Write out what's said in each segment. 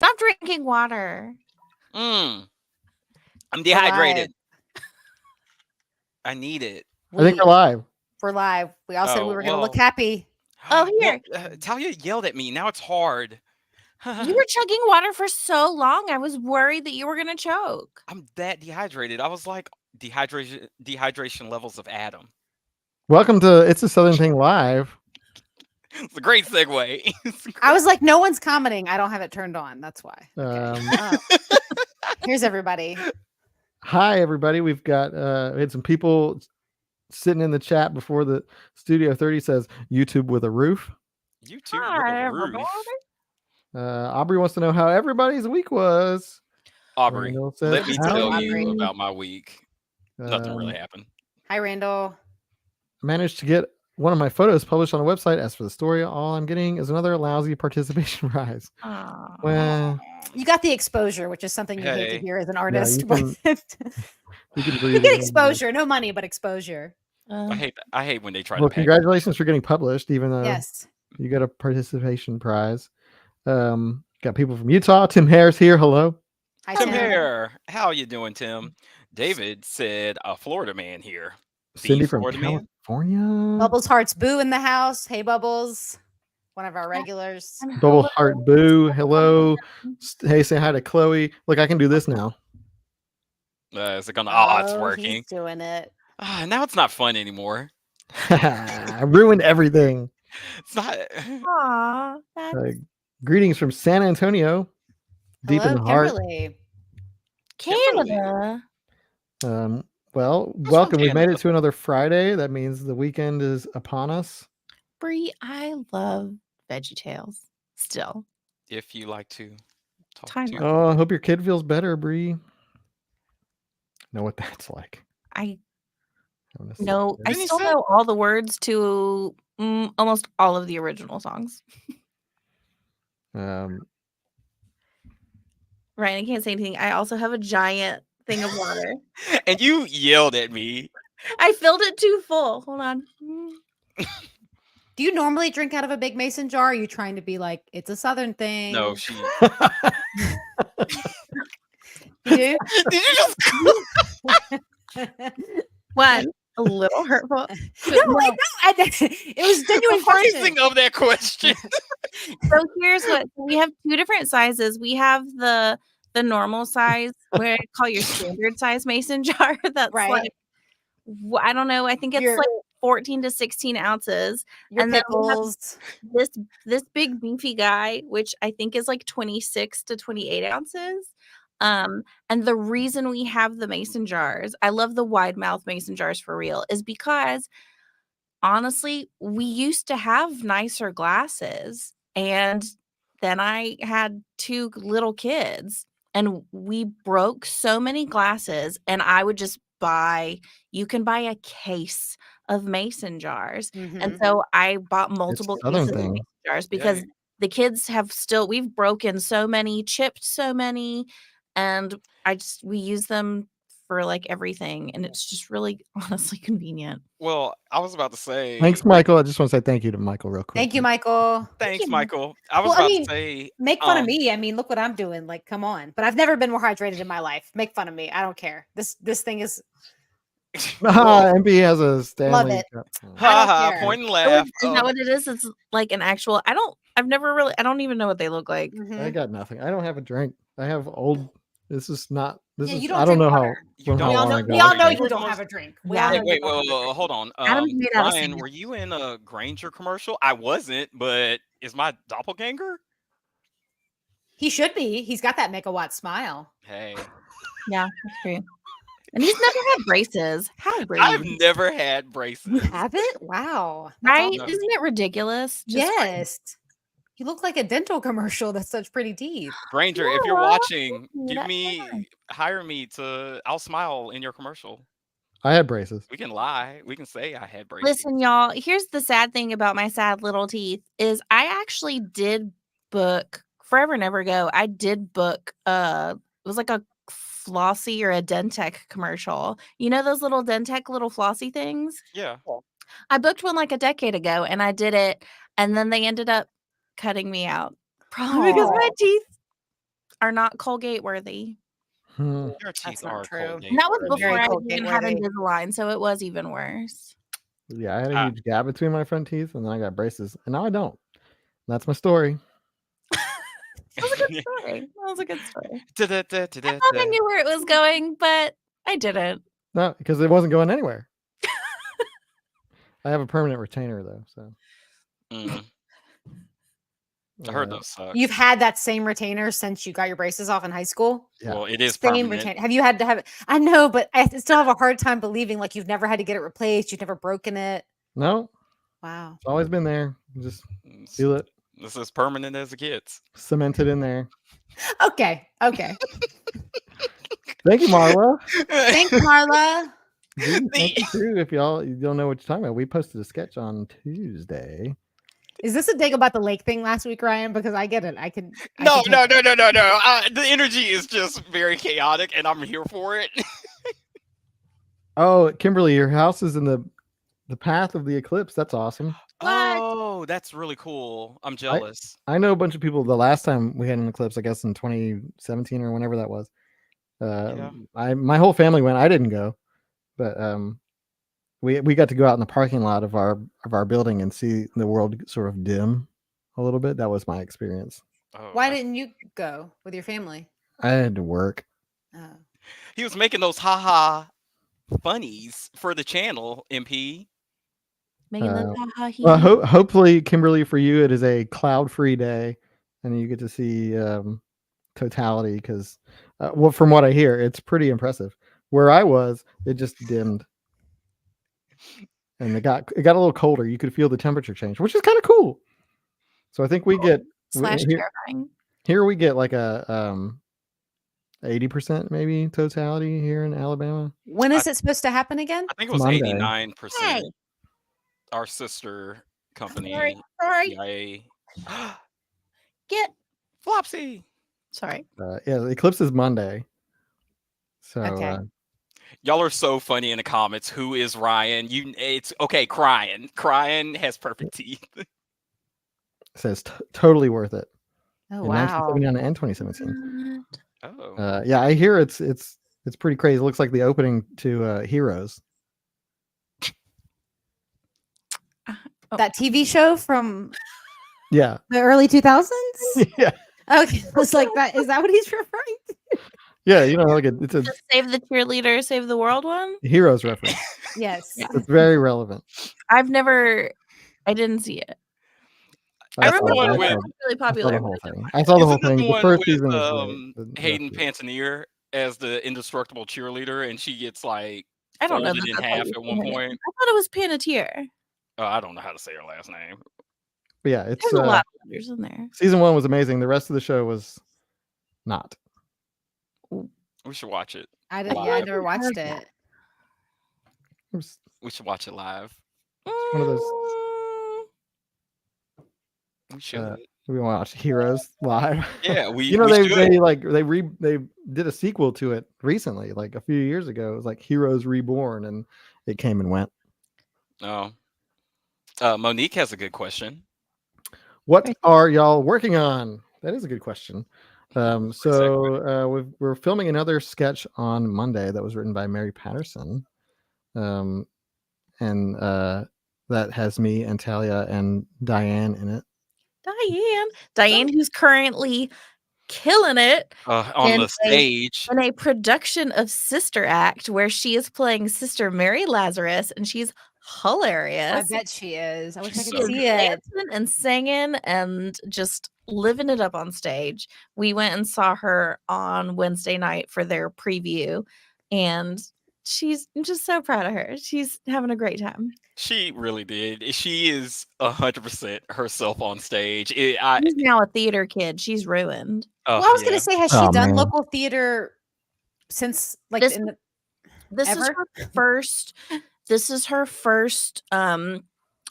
Stop drinking water. I'm dehydrated. I need it. I think we're live. We're live. We all said we were going to look well. happy. Oh, here. Talia yelled at me. Now it's hard. You were chugging water for so long. I was worried that you were going to choke. I'm that dehydrated. I was like dehydration levels of Adam. Welcome to It's a Southern Thing Live. It's a great segue. I was like, no one's commenting. I don't have it turned on. That's why. Okay. Here's everybody. Hi, everybody. We've got we had some people sitting in the chat before the Studio 30 says YouTube with a roof. YouTube with a roof. Aubrey wants to know how everybody's week was. Aubrey, says, let me tell you about my week. Nothing really happened. Hi, Randall. I managed to get one of my photos published on the website. As for the story, all I'm getting is another lousy participation prize. Well, you got the exposure, which is something you hate to hear as an artist. You get exposure, no money, but exposure. I hate when they try to pay. Congratulations for getting published, even though you got a participation prize. Got people from Utah. Tim Hare's here. Hello. Hi, Tim Hare. How you doing, Tim? David said a Florida man here. Cindy from California. Bubbles Hearts Boo in the house. Hey, Bubbles. One of our regulars. Bubble Heart Boo. Hello. Hey, say hi to Chloe. Look, I can do this now. Is it gonna? Oh, it's working. He's doing it. Now it's not fun anymore. I ruined everything. It's not. Greetings from San Antonio. Deep in the heart. Canada. Well, welcome. We've made it to another Friday. That means the weekend is upon us. Bree, I love VeggieTales still. If you like to talk to I hope your kid feels better, Bree. Know what that's like. I still know all the words to almost all of the original songs. Right, I can't say anything. I also have a giant thing of water. And you yelled at me. I filled it too full. Hold on. Do you normally drink out of a big mason jar? Or are you trying to be like, it's a Southern thing? No, she. You do? Did you just? What? A little hurtful. No, it was genuine phrasing of that question. So here's what we have: 2 different sizes. We have the normal size, where I call your standard size mason jar. That's like, I don't know. I think it's like 14 to 16 ounces. And pickles. Then this big beefy guy, which I think is like 26 to 28 ounces. And the reason we have the mason jars, I love the wide mouth mason jars for real, is because honestly, we used to have nicer glasses, and then I had 2 little kids, and we broke so many glasses, and I would just you can buy a case of mason jars. And so I bought multiple cases of mason jars because the kids we've broken so many, chipped so many, and we use them for like everything, and it's just really honestly convenient. Well, I was about to say thanks, Michael. I just want to say thank you to Michael real quick. Thank you, Michael. Thanks, Michael. I was about to say, make fun of me. I mean, look what I'm doing. Like, come on. But I've never been more hydrated in my life. Make fun of me. I don't care. This thing is. MP has a Stanley. Love it. Point and laugh. Is that what it is? It's like an actual. I don't even know what they look like. I got nothing. I don't have a drink. I have old. This is not. This is. You don't I don't know water. how. We all know you don't have a drink. Wait, hold on. Ryan, were you in a Granger commercial? I wasn't, but is my doppelganger? He should be. He's got that megawatt smile. Hey. Yeah, that's true. And he's never had braces. How rude. I've never had braces. You haven't? Wow. Right? Isn't it ridiculous? Yes. You look like a dental commercial. That's such pretty teeth. Granger, if you're watching, hire me I'll smile in your commercial. I had braces. We can lie. We can say I had braces. Listen, y'all, here's the sad thing about my sad little teeth is I actually did book forever and ever ago. I did book, it was like a Flossy or a Dentec commercial. You know those little Dentec little flossy things? Yeah. I booked one like a decade ago and I did it. And then they ended up cutting me out. Probably because my teeth are not Colgate worthy. Your That's teeth not are true. Colgate. And that was worthy. before Very I Colgate even had worthy. Invisalign, so it was even worse. Yeah, I had a huge gap between my front teeth, and then I got braces, and now I don't. That's my story. That was a good story. That was a good story. I Da-da-da-da-da-da. thought I knew where it was going, but I didn't. No, because it wasn't going anywhere. I have a permanent retainer though, so Mm, I heard those suck. You've had that same retainer since you got your braces off in high school? yeah. Well, it is Same permanent. retainer. Have you had to have it? I know, but I still have a hard time believing like you've never had to get it replaced. You've never broken it. No, Wow. it's always been there. Just It's- feel it This is permanent as it gets. cemented in there. Okay. Okay. Thank you, Marla. Thanks, Marla. Gee, thank you too. If you don't know what you're talking about, we posted a sketch on Tuesday. Is this a dig about the lake thing last week, Ryan? Because I get it. I can. No. take it. The energy is just very chaotic, and I'm here for it. Oh, Kimberly, your house is in the path of the eclipse. That's awesome. Oh, that's really cool. I'm jealous. I know a bunch of people. The last time we had an eclipse, I guess in 2017 or whenever that was. Yeah. My whole family went. I didn't go, but we got to go out in the parking lot of our building and see the world sort of dim a little bit. That was my experience. Oh, Why didn't you go with your family? I had to work. Oh. he was making those haha funnies for the channel, MP? Making those ha-ha Well, he. hopefully, Kimberly, for you, it is a cloud-free day, and you get to see totality. Because, well, from what I hear, it's pretty impressive. Where I was, it just dimmed, and it got a little colder. You could feel the temperature change, which is kind of cool. So I think we get / terrifying. here we get like a 80% maybe totality here in Alabama. When is it supposed to happen again? I think it was Monday. 89%. Hey. Our sister company, Sorry. CIA. Get Flopsy. sorry. Yeah, the eclipse is Monday. So Okay. Y'all are so funny in the comments. Who is Ryan? It's okay. Crying has perfect teeth. it says totally worth it. Oh In wow. 1979 and 2017. Oh, Yeah, I hear it's pretty crazy. It looks like the opening to Heroes. That TV show from Yeah. the early 2000s? Yeah. Okay. I was like, that is that what he's referring to? Yeah, you know, like it's a The Save the Cheerleader, Save the World one. Heroes reference. Yes. Yeah. It's very relevant. I didn't see it. I remember one it was with- really I saw popular. the whole thing. I saw the whole Isn't that thing. the The one first with, season was great. The Hayden rest of it- Panettiere as the indestructible cheerleader, and she gets like I don't know. folded in half at one point. I thought it was Panettiere. Oh, I don't know how to say her last name. But yeah, it's There's a lot of letters in there. season 1 was amazing. The rest of the show was not. We should watch it. I didn't. Yeah, I never watched it. It was We should watch it live. one of those. We should. We watched Heroes live. Yeah, we. You know, we they should. they did a sequel to it recently, like a few years ago. It was like Heroes Reborn, and it came and went. Oh. Monique has a good question. What are y'all working on? That is a good question. We're filming another sketch on Monday that was written by Mary Patterson, and that has me and Talia and Diane in it. Diane, who's currently killing it On the stage in a production of Sister Act, where she is playing Sister Mary Lazarus, and she's hilarious. I bet she is. I wish I She's could so see good. it. Dancing and singing and just living it up on stage. We went and saw her on Wednesday night for their preview, and I'm just so proud of her. She's having a great time. She really did. She is 100% herself on stage. She's now a theater kid. She's ruined. Oh, Well, I was yeah. gonna say, has she Oh, done man. local theater since like This- in the This is Ever? her first. This is her first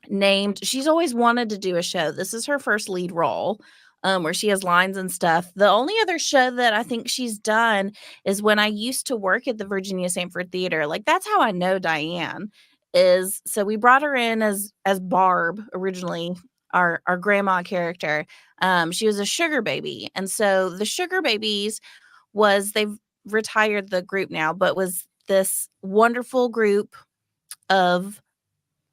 named. She's always wanted to do a show. This is her first lead role, where she has lines and stuff. The only other show that I think she's done is when I used to work at the Virginia Sanford Theater. Like, that's how I know Diane is. So we brought her in as Barb originally, our grandma character. She was a sugar baby. And so the sugar babies they've retired the group now, but was this wonderful group of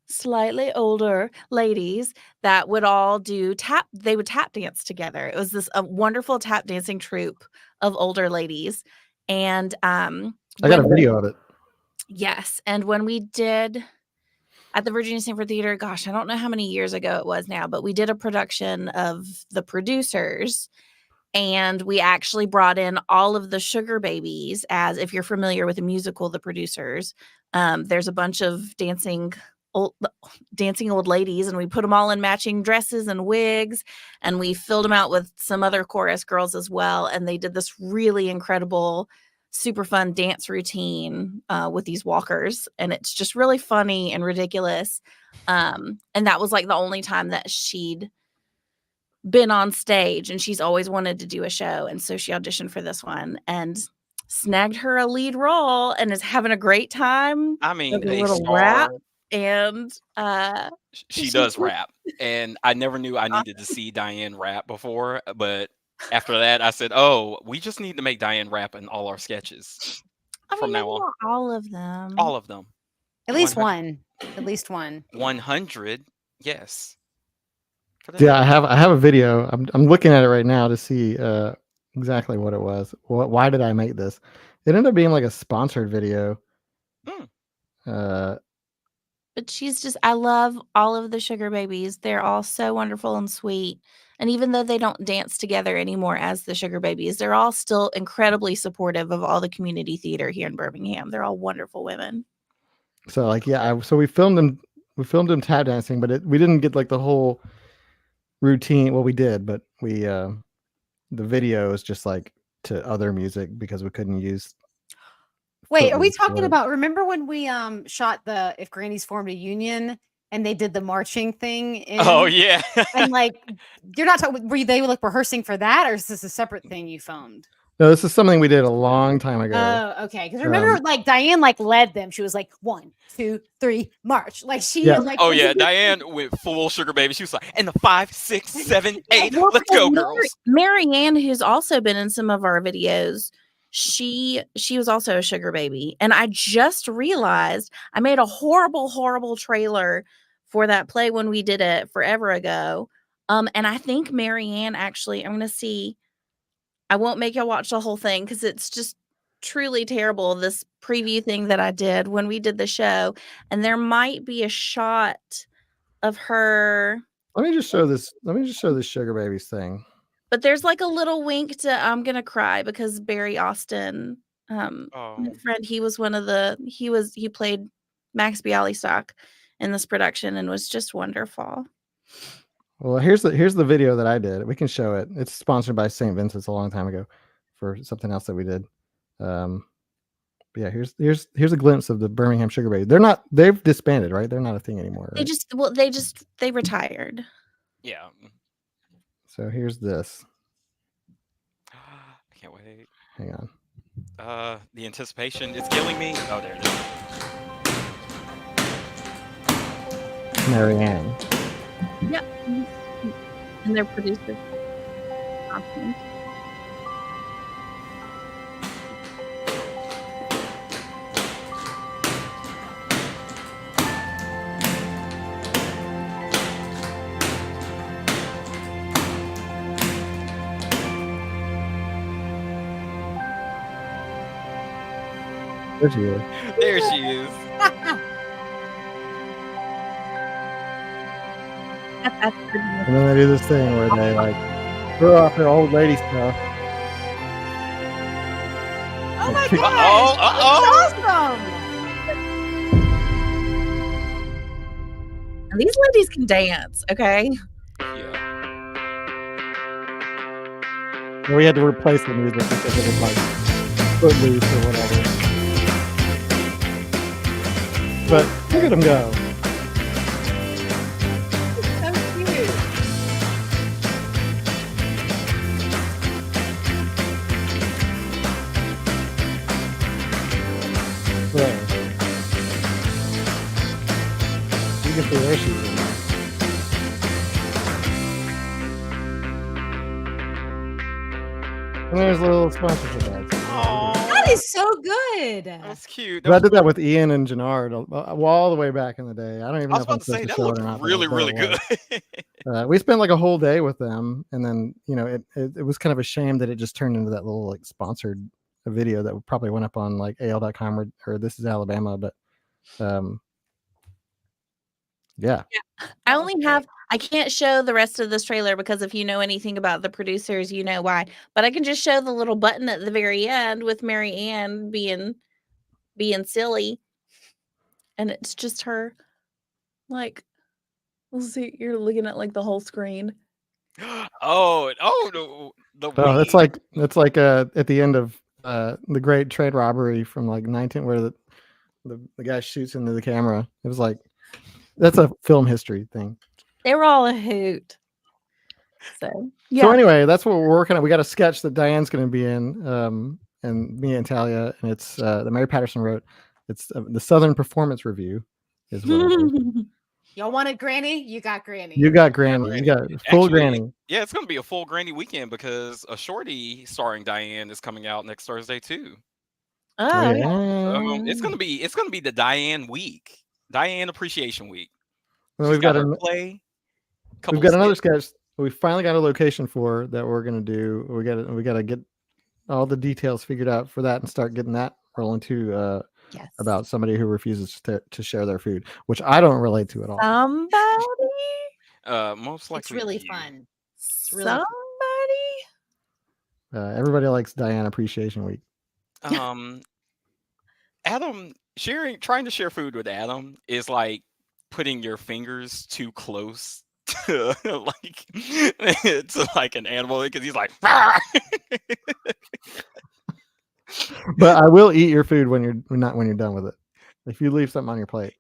slightly older ladies that would all they would tap dance together. It was this a wonderful tap dancing troupe of older ladies. And I got a video of it. Yes. And when we did at the Virginia Sanford Theater, gosh, I don't know how many years ago it was now, but we did a production of The Producers. And we actually brought in all of the sugar babies, as if you're familiar with the musical, The Producers. There's a bunch of dancing old ladies, and we put them all in matching dresses and wigs, and we filled them out with some other chorus girls as well. And they did this really incredible, super fun dance routine with these walkers. And it's just really funny and ridiculous. And that was like the only time that she'd been on stage, and she's always wanted to do a show. And so she auditioned for this one and snagged her a lead role and is having a great time. I mean, a a little star. rap, and she does rap. And I never knew I needed to see Diane rap before, but after that I said, oh, we just need to make Diane rap in all our sketches from now on. All of them. All of them. At least one. At least one. 100. Yes. Yeah, I have a video. I'm looking at it right now to see exactly what it was. Why did I make this? It ended up being like a sponsored video. But she's just, I love all of the sugar babies. They're all so wonderful and sweet. And even though they don't dance together anymore as the sugar babies, they're all still incredibly supportive of all the community theater here in Birmingham. They're all wonderful women. So like, yeah, so we filmed them tap dancing, but we didn't get like the whole routine. Well, we did, but the video is just like to other music because we couldn't use. Wait, are we talking about, remember when we shot the If Grannies Formed a Union and they did the marching thing? Oh yeah. And like, you're not talking, they like rehearsing for that, or is this a separate thing you filmed? No, this is something we did a long time ago. Oh, okay. Because remember, like Diane like led them. She was like 1, 2, 3, march. Like she like. Oh yeah, Diane went full sugar baby. She was like, and the 5, 6, 7, 8. Let's go, girls. Marianne, who's also been in some of our videos, she was also a sugar baby. And I just realized I made a horrible trailer for that play when we did it forever ago. And I think Marianne actually, I'm gonna see. I won't make y'all watch the whole thing because it's just truly terrible, this preview thing that I did when we did the show. And there might be a shot of her. Let me just show this sugar babies thing. But there's like a little wink to I'm gonna cry because Barry Austin, my friend, he was one of he played Max Bialystock in this production and was just wonderful. Well, here's the video that I did. We can show it. It's sponsored by St. Vincent's a long time ago for something else that we did. But yeah, here's a glimpse of the Birmingham Sugar Baby. They've disbanded, right? They're not a thing anymore. Right? They retired. Yeah. So here's this. I can't wait. Hang on. The anticipation is killing me. Oh, there it is. Marianne. Yep. And they're producers. Awesome. There she is. There she is. And then they do this thing where they like throw off their old lady stuff. Oh my god! That's awesome! And these ladies can dance, okay? Yeah. We had to replace the music because it was like Footloose or whatever. But look at them go. You can see where she's in. there's a little sponsorship ad. That is so good. That's cute. But I did that with Ian and Jannard all the way back in the day. I don't even know if I'm to say supposed to that show it looked or not. really, really good. We spent like a whole day with them, and then it was kind of a shame that it just turned into that little like sponsored video that probably went up on like AL.com or This Is Alabama, but yeah. I can't show the rest of this trailer because if you know anything about the producers, you know why. But I can just show the little button at the very end with Mary Ann being silly. And it's just her like, let's see, you're looking at like the whole screen. No. That's like at the end of the Great Trade Robbery from like 19 where the guy shoots into the camera. It was like that's a film history thing. They were all a hoot. So So anyway, that's what we're working on. We got a sketch that Diane's going to be in, and me and Talia, and it's that Mary Patterson wrote. It's the Southern Performance Review. Is what y'all wanted Granny? You got Granny. You got Granny. You got full Granny. Yeah, it's going to be a full Granny weekend because a shorty starring Diane is coming out next Thursday too. Oh, yeah. It's gonna be the Diane week, Diane Appreciation Week. Well, we've got another sketch. We finally got a location for that we're gonna do. We got to get all the details figured out for that and start getting that rolling too. Yes. About somebody who refuses to share their food, which I don't relate to at all. Somebody. Most likely. It's really fun. It's really Somebody. Everybody likes Diane Appreciation Week. Adam trying to share food with Adam is like putting your fingers too close to like an animal because he's like. But I will eat your food when you're done with it. If you leave something on your plate,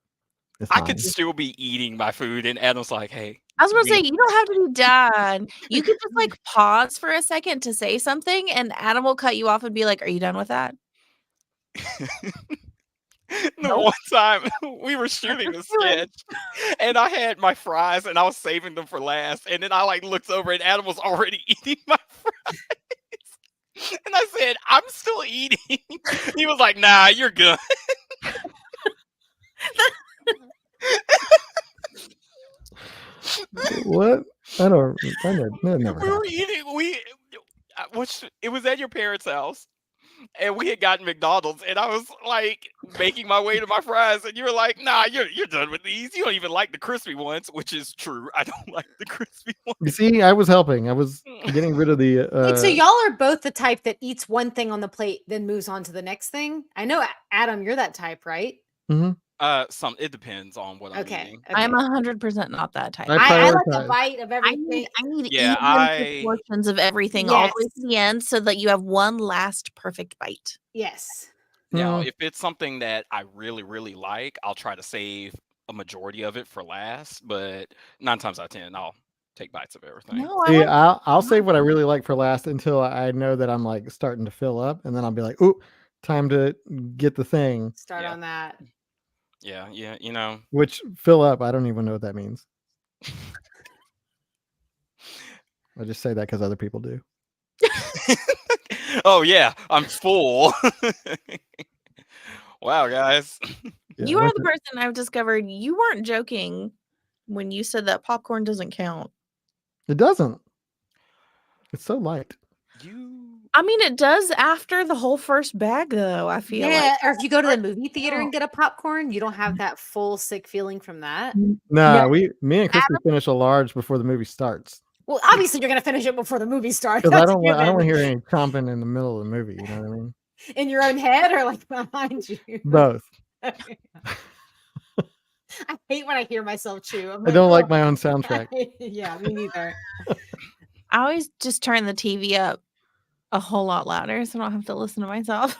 I could still be eating my food, and Adam's like, "Hey." I was gonna say, you don't have to be done. You could just like pause for a second to say something, and Adam will cut you off and be like, "Are you done with that?" One time we were shooting a sketch, and I had my fries, and I was saving them for last, and then I like looked over, and Adam was already eating my fries. And I said, "I'm still eating." He was like, "Nah, you're good." What? I never. We were eating. It was at your parents' house, and we had gotten McDonald's, and I was like making my way to my fries, and you were like, "Nah, you're done with these. You don't even like the crispy ones," which is true. I don't like the crispy ones. You see, I was helping. I was getting rid of the. Wait, so y'all are both the type that eats one thing on the plate, then moves on to the next thing? I know, Adam, you're that type, right? Mm-hmm. It depends on what I'm eating. Okay. I'm 100% not that type. I like a bite of everything. I need even portions of everything all the way to the end so that you have one last perfect bite. Yes. Now, if it's something that I really, really like, I'll try to save a majority of it for last. But 9 times out of 10, I'll take bites of everything. No, I'll save what I really like for last until I know that I'm like starting to fill up, and then I'll be like, "Ooh, time to get the thing." Start on that. Yeah, you know. Which fill up, I don't even know what that means. I just say that because other people do. Oh yeah, I'm full. Wow, guys. Yeah, you are the person I've discovered you weren't joking when you said that popcorn doesn't count. It doesn't. It's so light. I mean, it does after the whole first bag, though, I feel like. Or if you go to the movie theater and get a popcorn, you don't have that full sick feeling from that. Nah, me and Kristen finish a large before the movie starts. Well, obviously you're gonna finish it before the movie starts. Because I don't want to hear any chomping in the middle of the movie. You know what I mean? In your own head or like behind you? Both. I hate when I hear myself chew. I don't like my own soundtrack. Yeah, me neither. I always just turn the TV up a whole lot louder so I don't have to listen to myself.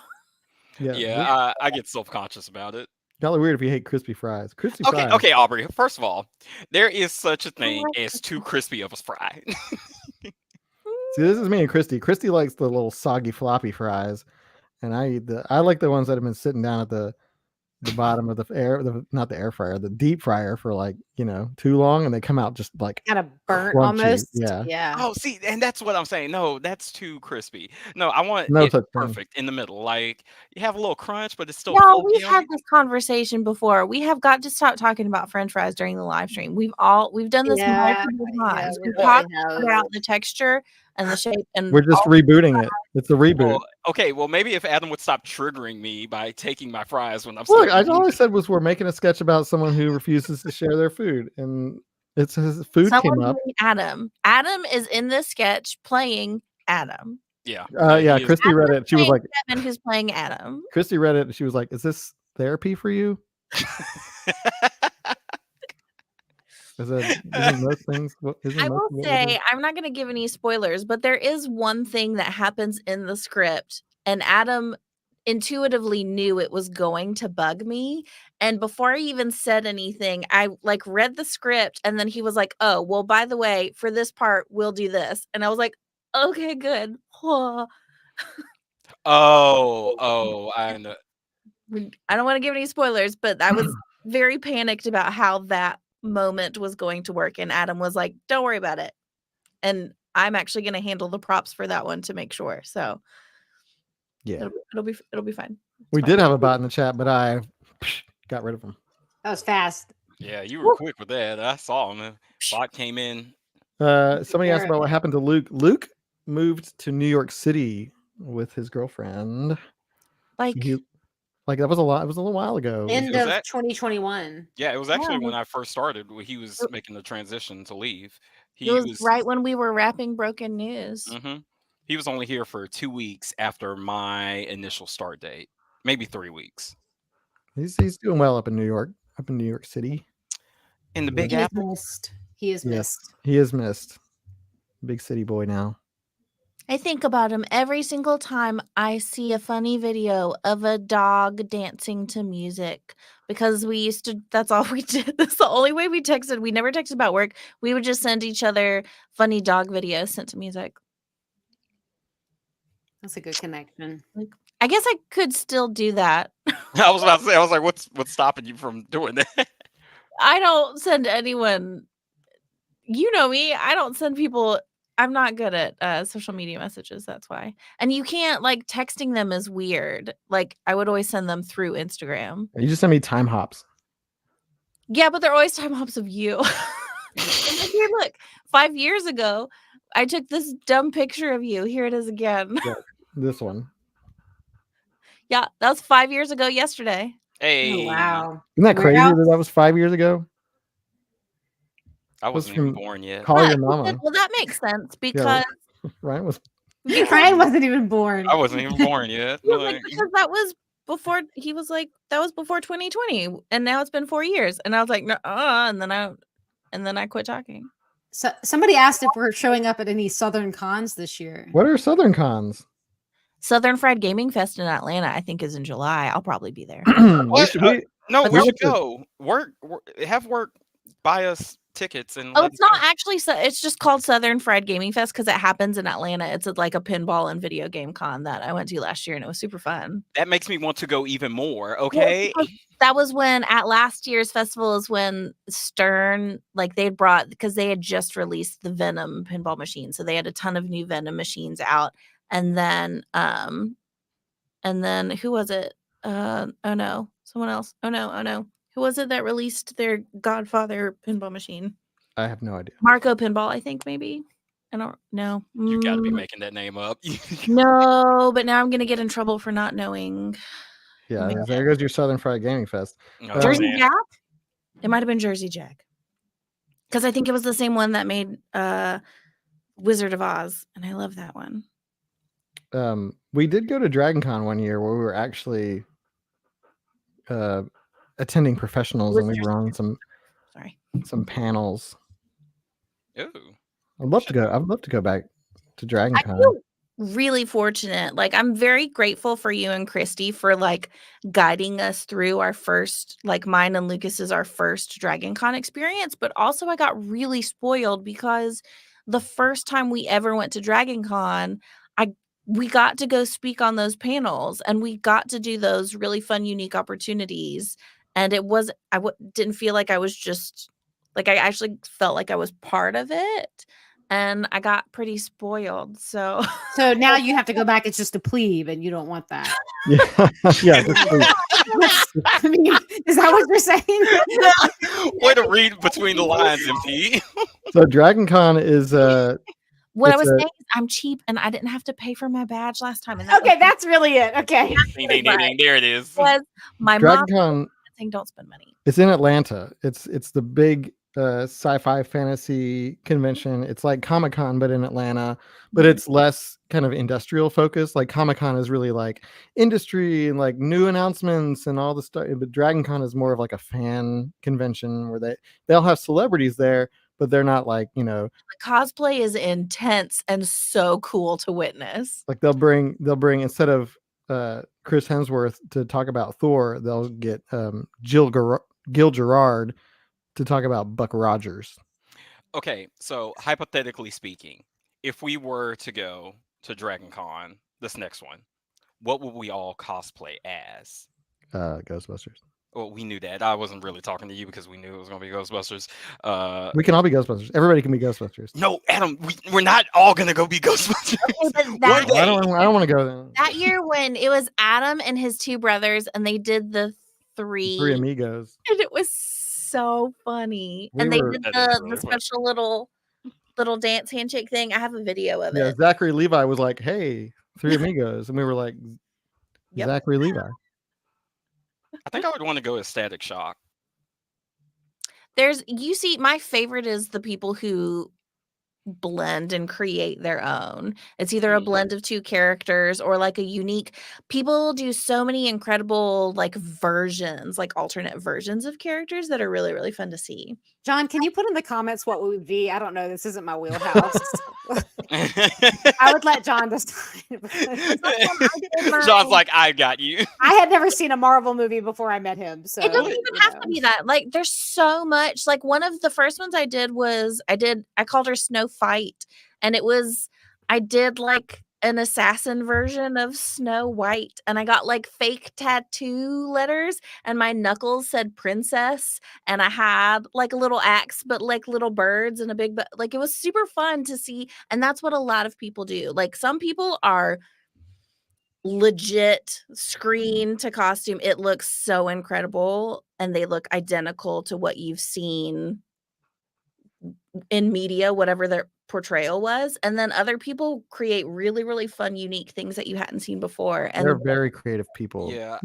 Yeah, I get self-conscious about it. Y'all are weird if you hate crispy fries. Fries. Okay, Aubrey. First of all, there is such a thing as too crispy of a fry. See, this is me and Christy. Christy likes the little soggy floppy fries, and I like the ones that have been sitting down at the the bottom of not the air fryer, the deep fryer for like, too long, and they come out just like kind of burnt crunchy. almost. Yeah. Yeah. Oh, see, and that's what I'm saying. No, that's too crispy. No, I want No it such thing. perfect in the middle. Like you have a little crunch, but it's still No, fluffy we've on had it. this conversation before. We have got to stop talking about French fries during the live stream. We've done this multiple times. we We've really talked have. about the texture and the shape, and We're just rebooting it. It's a reboot. Well, okay, well maybe if Adam would stop triggering me by taking my fries when I'm Look, stuck. all I said was we're making a sketch about someone who refuses to share their food, and it's his food came up. Adam. Adam is in this sketch playing Adam. Yeah. Yeah. Christy read it. She was like, Kevin, who's playing Adam. Christy read it, and she was like, "Is this therapy for you?" Isn't those things? I will say, I'm not going to give any spoilers, but there is one thing that happens in the script, and Adam intuitively knew it was going to bug me. And before I even said anything, I like read the script, and then he was like, "Oh, well, by the way, for this part, we'll do this." And I was like, "Okay, good." Oh, I know. I don't want to give any spoilers, but I was very panicked about how that moment was going to work, and Adam was like, "Don't worry about it," and I'm actually going to handle the props for that one to make sure. So yeah, it'll be fine. We did have a bot in the chat, but I got rid of him. That was fast. Yeah, you were quick with that. I saw him. The bot came in. Somebody asked about what happened to Luke. Luke moved to New York City with his girlfriend. Like that was a lot. It was a little while ago. End of 2021. Yeah, it was actually when I first started. He was making the transition to leave. It was right when we were wrapping Broken News. Mm-hmm. He was only here for 2 weeks after my initial start date, maybe 3 weeks. He's doing well up in New York City. In the Big Apple. He is missed. He is missed. Big city boy now. I think about him every single time I see a funny video of a dog dancing to music, because we used to, that's all we did. That's the only way we texted. We never texted about work. We would just send each other funny dog videos sent to music. That's a good connection. I guess I could still do that. I was about to say, I was like, what's stopping you from doing that? I don't send anyone, you know me, I don't send people. I'm not good at social media messages. That's why. And you can't, like, texting them is weird. Like, I would always send them through Instagram. You just send me time hops. Yeah, but they're always time hops of you. Here, look, 5 years ago, I took this dumb picture of you. Here it is again. Yeah, this one. Yeah, that was 5 years ago yesterday. Hey. Oh, wow. Isn't that crazy that was 5 years ago? I wasn't even born yet. Call your mama. Well, that makes sense because Ryan wasn't even born. I wasn't even born yet. Because that was before, he was like, that was before 2020, and now it's been 4 years, and I was like, no, and then I quit talking. So somebody asked if we're showing up at any Southern cons this year. What are Southern cons? Southern Fried Gaming Fest in Atlanta, I think, is in July. I'll probably be there. We should go. Have work buy us tickets and. Oh, it's not actually. It's just called Southern Fried Gaming Fest because it happens in Atlanta. It's like a pinball and video game con that I went to last year, and it was super fun. That makes me want to go even more. Okay. Well, that was when at last year's festival is when Stern, like, they brought, because they had just released the Venom pinball machine, so they had a ton of new Venom machines out. And then who was it? Oh no, someone else. Oh no. Who was it that released their Godfather pinball machine? I have no idea. Marco Pinball, I think, maybe. I don't know. You got to be making that name up. No, but now I'm gonna get in trouble for not knowing. Yeah, there goes your Southern Fried Gaming Fest. Jersey Jack? It might have been Jersey Jack, because I think it was the same one that made Wizard of Oz, and I love that one. We did go to Dragon Con one year where we were actually attending professionals, and we were on some panels. Ooh. I'd love to go back to Dragon Con. I feel really fortunate. Like, I'm very grateful for you and Christy for, like, guiding us through our first, like, mine and Lucas's, our first Dragon Con experience. But also I got really spoiled because the first time we ever went to Dragon Con, we got to go speak on those panels, and we got to do those really fun, unique opportunities. And it was, didn't feel like I was just like, I actually felt like I was part of it, and I got pretty spoiled. So now you have to go back. It's just a plebe, and you don't want that. Yeah, yeah. I mean, is that what you're saying? Way to read between the lines, MP. So Dragon Con is what I was saying is I'm cheap, and I didn't have to pay for my badge last time. And okay, that's really it. Okay. Ding, ding, ding, ding. There it is. Was my Dragon mom Con. saying don't spend money. It's in Atlanta. It's the big sci-fi fantasy convention. It's like Comic-Con but in Atlanta, but it's less kind of industrial focused. Like Comic-Con is really like industry and like new announcements and all the stuff, but Dragon Con is more of like a fan convention where they'll have celebrities there, but they're not like, you know, the cosplay is intense and so cool to witness. Like they'll bring instead of Chris Hemsworth to talk about Thor, they'll get Gil Gerard to talk about Buck Rogers. Okay, so hypothetically speaking, if we were to go to Dragon Con, this next one, what would we all cosplay as? Ghostbusters. Well, we knew that. I wasn't really talking to you because we knew it was going to be Ghostbusters. We can all be Ghostbusters. Everybody can be Ghostbusters. No, Adam, we're not all going to go be Ghostbusters. I don't want to go then. That year when it was Adam and his two brothers, and they did the three amigos, and it was so funny. They did the special little dance handshake thing. I have a video of it. Zachary Levi was like, "Hey, three amigos," and we were like, Zachary Levi. I think I would want to go as Static Shock. My favorite is the people who blend and create their own. It's either a blend of two characters or like a unique. People do so many incredible like versions, like alternate versions of characters that are really, really fun to see. John, can you put in the comments what would be? I don't know. This isn't my wheelhouse. I would let John this time. John's like, I got you. I had never seen a Marvel movie before I met him. So it doesn't even have to be that. Like, there's so much. Like, one of the first ones I did was I called her Snow Fight, and I did like an assassin version of Snow White, and I got like fake tattoo letters, and my knuckles said princess, and I had like a little axe, but like little birds and a big, like it was super fun to see. And that's what a lot of people do. Like some people are legit screen to costume. It looks so incredible, and they look identical to what you've seen in media, whatever their portrayal was. And then other people create really, really fun, unique things that you hadn't seen before. And they're very creative people. Yeah.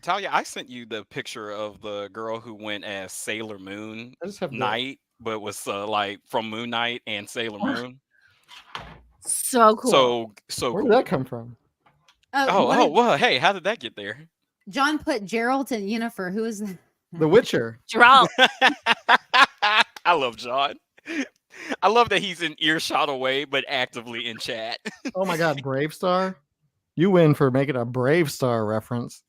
Talia, I sent you the picture of the girl who went as Sailor Moon Knight, but was like from Moon Knight and Sailor Moon. So cool. So where cool. did that come from? Well, hey, how did that get there? John put Geralt and Yennefer. Who is that? The Witcher. Geralt. I love John. I love that he's in earshot away, but actively in chat. Oh my God, Brave Star! You win for making a Brave Star reference.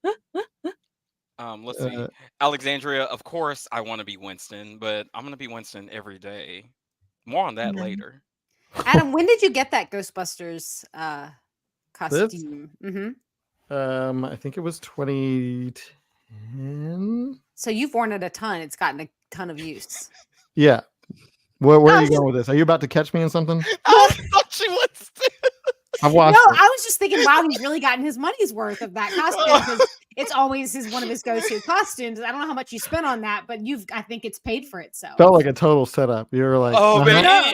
Let's see. Alexandria, of course, I want to be Winston, but I'm going to be Winston every day. More on that later. Adam, when did you get that Ghostbusters costume? I think it was 2010. So you've worn it a ton. It's gotten a ton of use. Yeah. Where are you going with this? Are you about to catch me in something? I thought she was. I've watched it. I was just thinking, wow, he's really gotten his money's worth of that costume. It's always one of his go-to costumes. I don't know how much you spent on that, but I think it's paid for itself. Felt like a total setup. You were like, oh man, I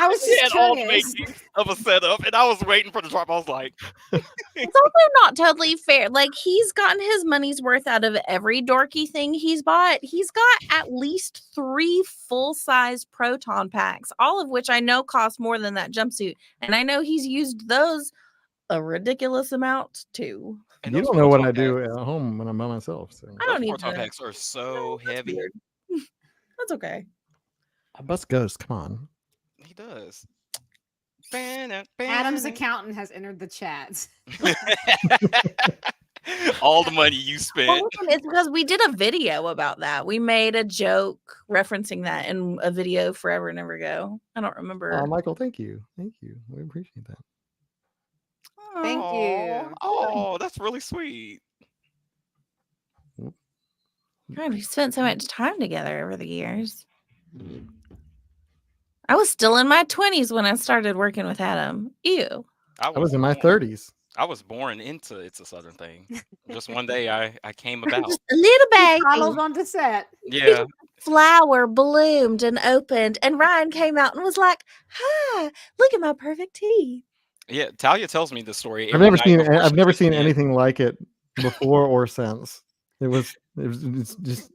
was just curious. Of a setup, and I was waiting for the drop. I was like, it's also not totally fair. Like, he's gotten his money's worth out of every dorky thing he's bought. He's got at least 3 full-size proton packs, all of which I know cost more than that jumpsuit, and I know he's used those a ridiculous amount too. And you don't know what I do at home when I'm by myself. So. I don't need proton packs are so heavy. That's okay. I bust Ghost. Come on. He does. Adam's accountant has entered the chat. All the money you spent. Well, it's because we did a video about that. We made a joke referencing that in a video forever and ever ago. I don't remember. Michael, thank you. We appreciate that. Thank you. Oh, that's really sweet. God, we spent so much time together over the years. I was still in my 20s when I started working with Adam. Ew. I was in my 30s. I was born into It's a Southern Thing. Just one day I came about. Just a little baby. Toddled onto set. Yeah. Flower bloomed and opened, and Ryan came out and was like, "Hi, look at my perfect teeth." Yeah, Talia tells me the story. I've never seen anything like it before or since. It's just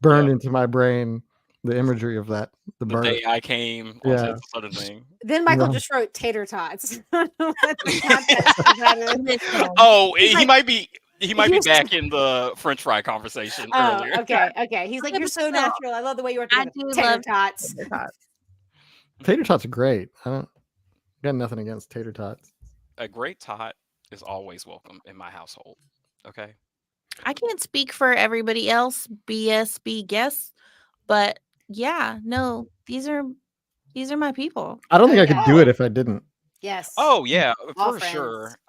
burned into my brain, the imagery of that. The day I came on It's a Southern Thing. Then Michael just wrote tater tots. I don't know what the context of that is. Oh, he might be back in the French fry conversation earlier. Okay. He's like, you're so natural. I love the way you work together. I do Tater love tots. Tater tots are great. I got nothing against tater tots. A great tot is always welcome in my household. Okay. I can't speak for everybody else, BSB guests, but yeah, no, these are my people. I don't think I could do it if I didn't. Yes. Oh yeah, All for friends. sure.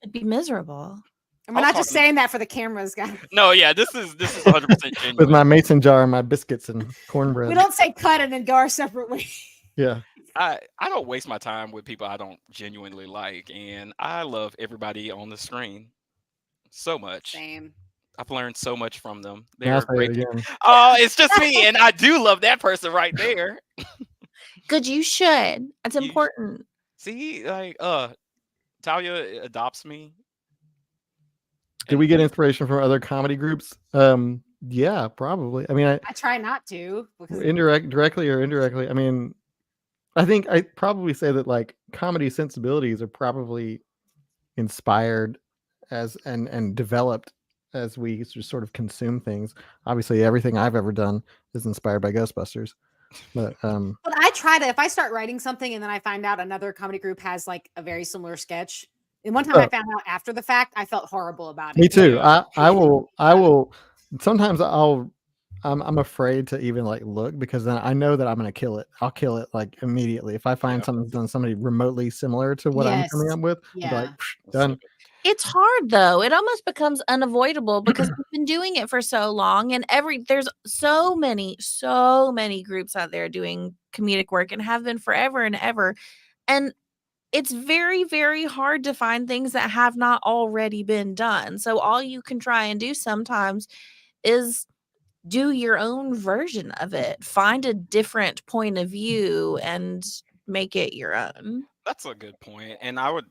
It'd be miserable. And we're not just saying that for the cameras, guys. No, yeah, this is 100% genuine. With my mason jar and my biscuits and cornbread. We don't say cut and then go our separate ways. Yeah. I don't waste my time with people I don't genuinely like, and I love everybody on the screen so much. Same. I've learned so much from them. They're great. Oh, it's just me, and I do love that person right there. Good, you should. It's important. See, like, Talia adopts me. Did we get inspiration from other comedy groups? Yeah, probably. I mean, I try not to. Because directly or indirectly. I mean, I think I'd probably say that like comedy sensibilities are probably inspired as and developed as we just sort of consume things. Obviously, everything I've ever done is inspired by Ghostbusters. But I try to, if I start writing something and then I find out another comedy group has like a very similar sketch. And one time I found out after the fact, I felt horrible about it. Me too. I will. Sometimes I'm afraid to even like look because then I know that I'm gonna kill it. I'll kill it like immediately if I find something's done somebody remotely similar to what I'm coming up with. Yeah. Like done. It's hard though. It almost becomes unavoidable because we've been doing it for so long, and there's so many groups out there doing comedic work and have been forever and ever. And it's very, very hard to find things that have not already been done. So all you can try and do sometimes is do your own version of it. Find a different point of view and make it your own. That's a good point. And I would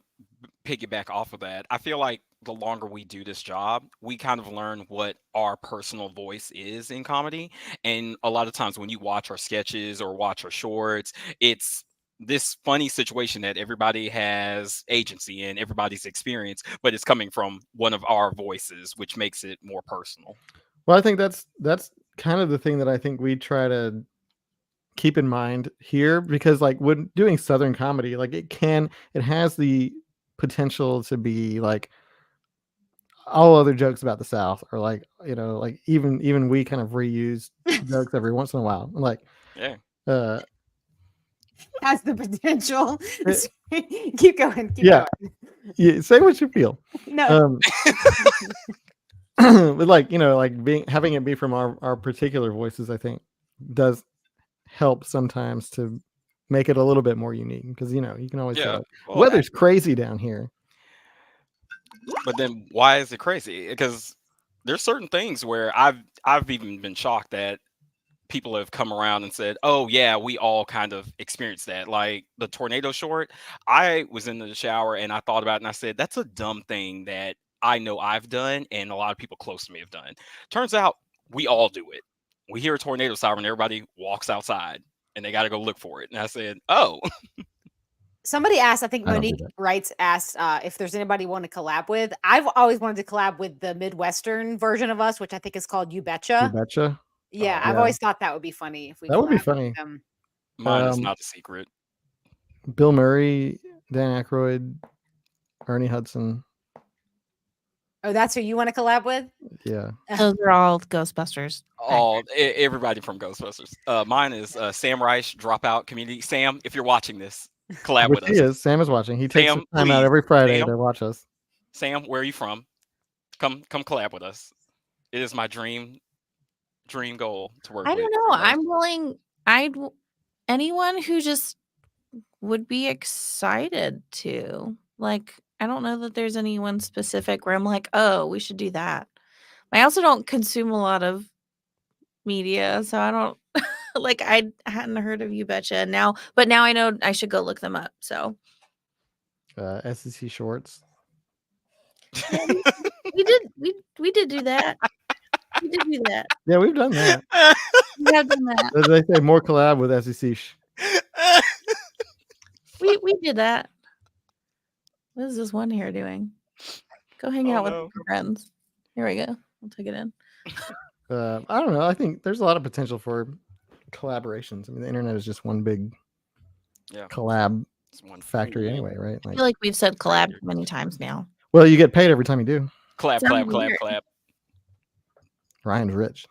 piggyback off of that. I feel like the longer we do this job, we kind of learn what our personal voice is in comedy. And a lot of times when you watch our sketches or watch our shorts, it's this funny situation that everybody has agency in, everybody's experience, but it's coming from one of our voices, which makes it more personal. Well, I think that's kind of the thing that I think we try to keep in mind here, because like when doing Southern comedy, like it has the potential to be like all other jokes about the South, or like, you know, like even we kind of reuse jokes every once in a while. Like, has the potential. Keep going. Keep going. Yeah, say what you feel. No. But like, you know, like having it be from our particular voices, I think does help sometimes to make it a little bit more unique, because you know you can always say like, weather's crazy down here. But then why is it crazy? Because there's certain things where I've even been shocked that people have come around and said, oh yeah, we all kind of experienced that. Like the tornado short, I was in the shower and I thought about it and I said, that's a dumb thing that I know I've done and a lot of people close to me have done. Turns out we all do it. We hear a tornado siren, everybody walks outside and they got to go look for it. And I said, oh. Somebody asked, I think Monique Wrights asked if there's anybody you want to collab with. I've always wanted to collab with the Midwestern version of us, which I think is called You Betcha. You Betcha? Yeah, I've always thought that would be funny if we. That would be funny. Mine is not a secret. Bill Murray, Dan Aykroyd, Ernie Hudson. Oh, that's who you want to collab with? Yeah. Those are all Ghostbusters. Everybody from Ghostbusters. Mine is Sam Reich, Dropout Community. Sam, if you're watching this, collab Which with he us. is. Sam is watching. He takes Sam, some time out please. every Friday Sam. to watch us. Sam, where are you from? Come collab with us. It is my dream goal to work I with don't know. you guys. I'm willing. Anyone who just would be excited to. Like, I don't know that there's anyone specific where I'm like, oh, we should do that. I also don't consume a lot of media, so I don't like. I hadn't heard of You Betcha but now I know I should go look them up. So SEC shorts. yeah, we did do that. We did do that. Yeah, we've done that. We have done that. They say more collab with SEC. We did that. What is this one here doing? Go hang out with your friends. Here we go. I'll take it in. I don't know. I think there's a lot of potential for collaborations. I mean, the internet is just one big collab factory anyway, right? I feel like we've said collab many times now. Well, you get paid every time you do. Collab. Ryan's rich.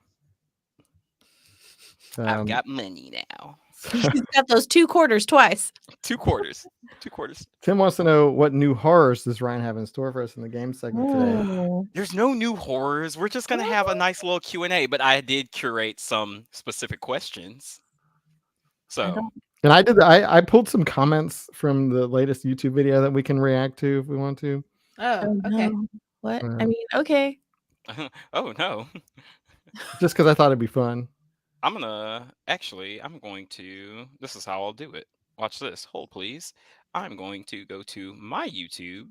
I've got money now. He's got those 2 quarters twice. 2 quarters. 2 quarters. Tim wants to know what new horrors does Ryan have in store for us in the game segment today. There's no new horrors. We're just gonna have a nice little Q&A, but I did curate some specific questions. So, and I pulled some comments from the latest YouTube video that we can react to if we want to. Oh, okay. What? I mean, okay. Oh no. Just because I thought it'd be fun. I'm going to, this is how I'll do it. Watch this. Hold, please. I'm going to go to my YouTube.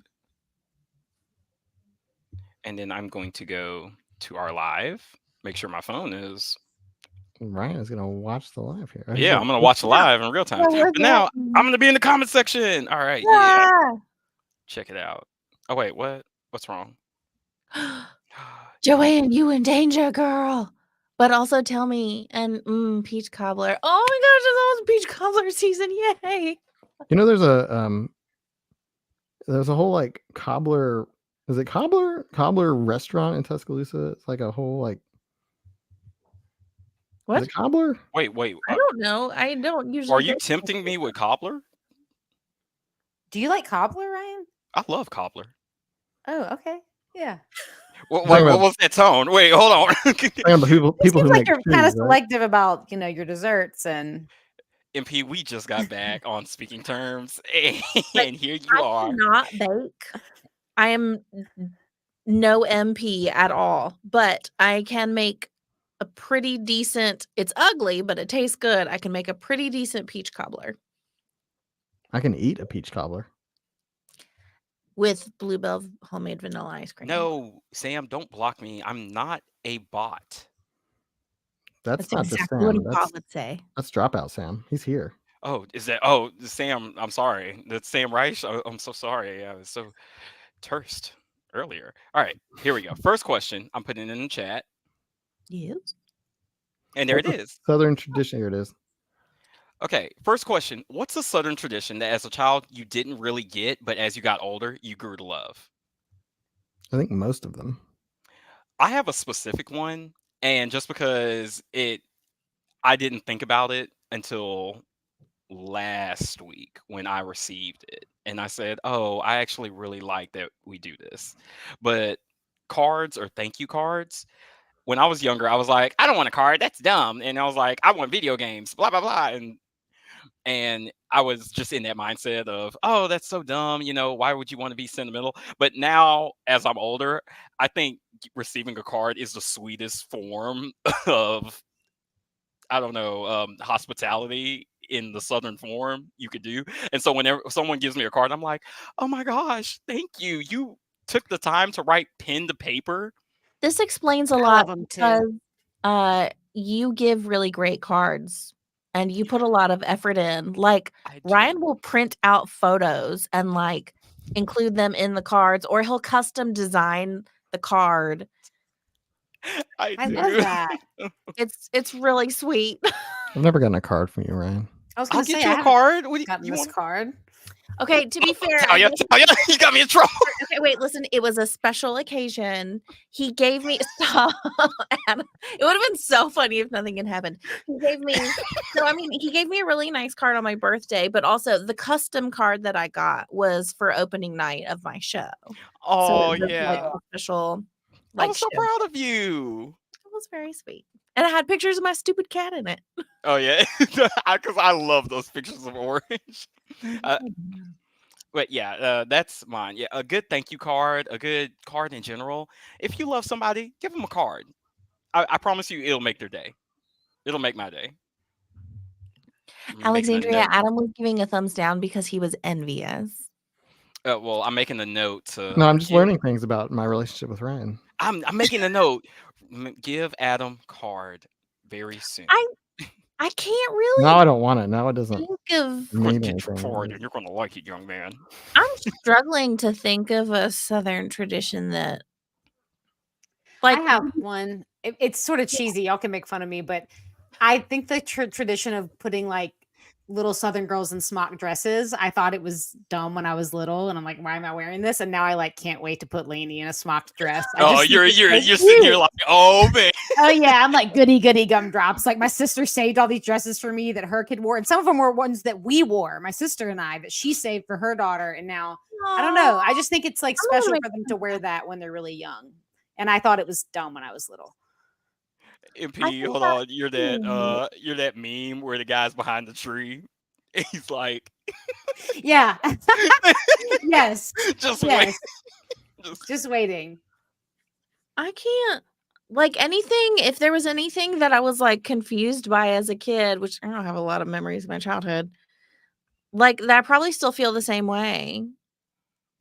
And then I'm going to go to our live. Make sure my phone is. Ryan is going to watch the live here. Yeah, I'm going to watch the live in real time. But now I'm going to be in the comment section. All right. Yeah. Check it out. Oh, wait. What's wrong? Joanne, you in danger, girl. But also tell me, and peach cobbler. Oh my gosh, it's almost peach cobbler season! Yay! You know, there's a whole like cobbler. Is it cobbler restaurant in Tuscaloosa? It's like a whole like. What? Is it cobbler? Wait. I don't know. I don't usually. Are you tempting me with cobbler? Do you like cobbler, Ryan? I love cobbler. Oh, okay. Yeah. What was that tone? Wait, hold on. People who like you're kind of selective about, your desserts and. MP, we just got back on speaking terms, and here you are. I cannot bake. I am no MP at all, but I can make a pretty decent. It's ugly, but it tastes good. I can make a pretty decent peach cobbler. I can eat a peach cobbler. With Bluebell homemade vanilla ice cream. No, Sam, don't block me. I'm not a bot. That's not exactly the Sam. What Bob would say. That's Dropout Sam. He's here. Oh, is that? Oh, Sam. I'm sorry. That's Sam Reich. I'm so sorry. I was so terse earlier. All right, here we go. First question. I'm putting it in the chat. Yes. And there it is. Southern tradition. Here it is. Okay, first question. What's a Southern tradition that as a child you didn't really get, but as you got older, you grew to love? I think most of them. I have a specific one, and just because I didn't think about it until last week when I received it. And I said, oh, I actually really like that we do this. But cards or thank you cards, when I was younger, I was like, I don't want a card. That's dumb. And I was like, I want video games, blah, blah, blah. And I was just in that mindset of, oh, that's so dumb. Why would you want to be sentimental? But now, as I'm older, I think receiving a card is the sweetest form of, I don't know, hospitality in the Southern form you could do. And so whenever someone gives me a card, I'm like, oh my gosh, thank you. You took the time to write pen to paper. This explains a lot because you give really great cards. And you put a lot of effort in. Like Ryan will print out photos and like include them in the cards, or he'll custom design the card. I love that. It's really sweet. I've never gotten a card from you, Ryan. I was going to say, a card. What you want? Card. Okay, to be fair, Talia, you got me in trouble. Okay, wait, listen, it was a special occasion. He gave me stop. It would have been so funny if nothing had happened. He gave me he gave me a really nice card on my birthday, but also the custom card that I got was for opening night of my show. Oh, so yeah. like a special I was so show. proud of you. It was very sweet. And I had pictures of my stupid cat in it. Oh, yeah. Because I love those pictures of Orange. But yeah, that's mine. Yeah, a good thank you card, a good card in general. If you love somebody, give them a card. I promise you, it'll make their day. It'll make my day. Alexandria, Adam was giving a thumbs down because he was envious. Well, I'm making a note to. No, I'm just learning things about my relationship with Ryan. I'm making a note. Give Adam card very soon. I can't really. No, I don't want it. No, it doesn't. Think of mean get your anything. card, and you're gonna like it, young man. I'm struggling to think of a Southern tradition that. Like I have one. It's sort of cheesy. Y'all can make fun of me, but I think the tradition of putting like little Southern girls in smock dresses, I thought it was dumb when I was little, and I'm like, why am I wearing this? And now I like can't wait to put Lainey in a smock dress. You're sitting here like, oh man. Oh yeah, I'm like goody gumdrops. Like my sister saved all these dresses for me that her kid wore, and some of them were ones that we wore, my sister and I, that she saved for her daughter. And now I don't know. I just think it's like special for them to wear that when they're really young. And I thought it was dumb when I was little. MP, hold on. You're that meme where the guy's behind the tree. He's like, yeah, yes, just yes. wait. Just waiting. I can't like anything. If there was anything that I was like confused by as a kid, which I don't have a lot of memories of my childhood, like that I probably still feel the same way.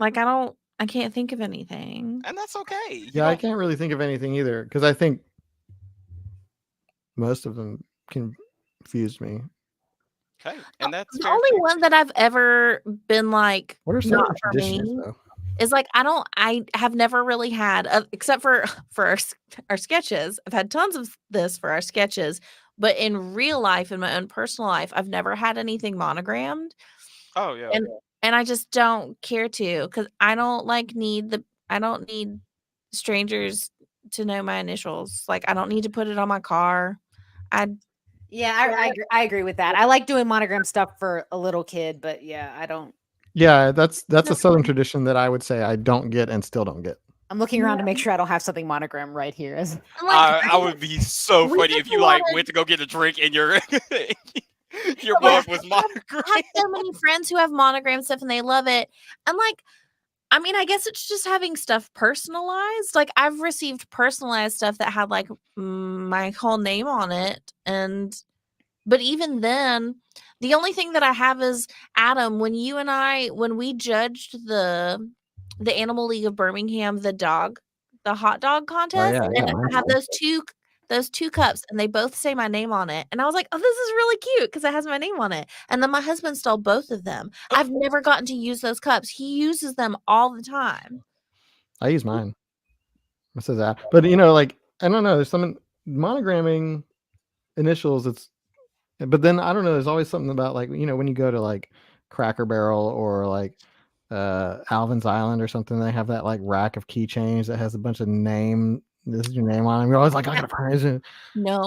Like I can't think of anything. And that's okay. Yeah, I can't really think of anything either because I think most of them confused me. Okay, and that's the only one that I've ever been like, what are some not for me, though? Is like I have never really had except for our sketches. I've had tons of this for our sketches, but in real life, in my own personal life, I've never had anything monogrammed. Oh yeah. And I just don't care to because I don't need strangers to know my initials. Like I don't need to put it on my car. I agree with that. I like doing monogram stuff for a little kid, but yeah, I don't. Yeah, that's a Southern tradition that I would say I don't get and still don't get. I'm looking around to make sure I don't have something monogram right here. I would be so funny if you like went to go get a drink and your mug was monogram. I have so many friends who have monogram stuff and they love it. And like, I mean, I guess it's just having stuff personalized. Like I've received personalized stuff that had like my whole name on it. But even then, the only thing that I have is Adam, when we judged the Animal League of Birmingham, the hot dog contest, and I have those two cups and they both say my name on it. And I was like, oh, this is really cute because it has my name on it. And then my husband stole both of them. I've never gotten to use those cups. He uses them all the time. I use mine. It says that. But like, I don't know, there's some monogramming initials, but then I don't know, there's always something about like, when you go to like Cracker Barrel or like Alvin's Island or something, they have that like rack of keychains that has a bunch of this is your name on them. You're always like, I gotta prize it. No,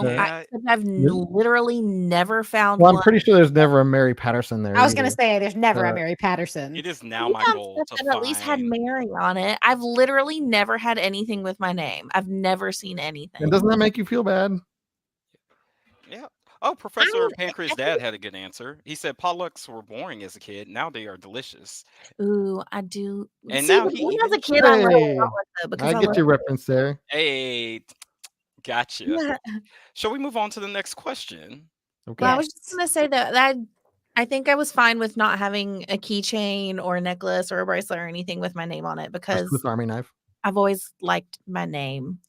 I've literally never found one. I'm pretty sure there's never a Mary Patterson there. I was gonna say there's never a Mary Patterson. It is now my goal to at least had Mary on it. I've literally never had anything with my name. I've never seen anything. And doesn't that make you feel bad? Yeah. Oh, Professor Pancreas' dad had a good answer. He said potlucks were boring as a kid. Now they are delicious. Ooh, I do. And now he as a kid, I get your reference there. Hey, gotcha. Yeah. Shall we move on to the next question? Okay. Well, I was just gonna say that I think I was fine with not having a keychain or a necklace or a bracelet or anything with my name on it because Swiss Army knife. I've always liked my name.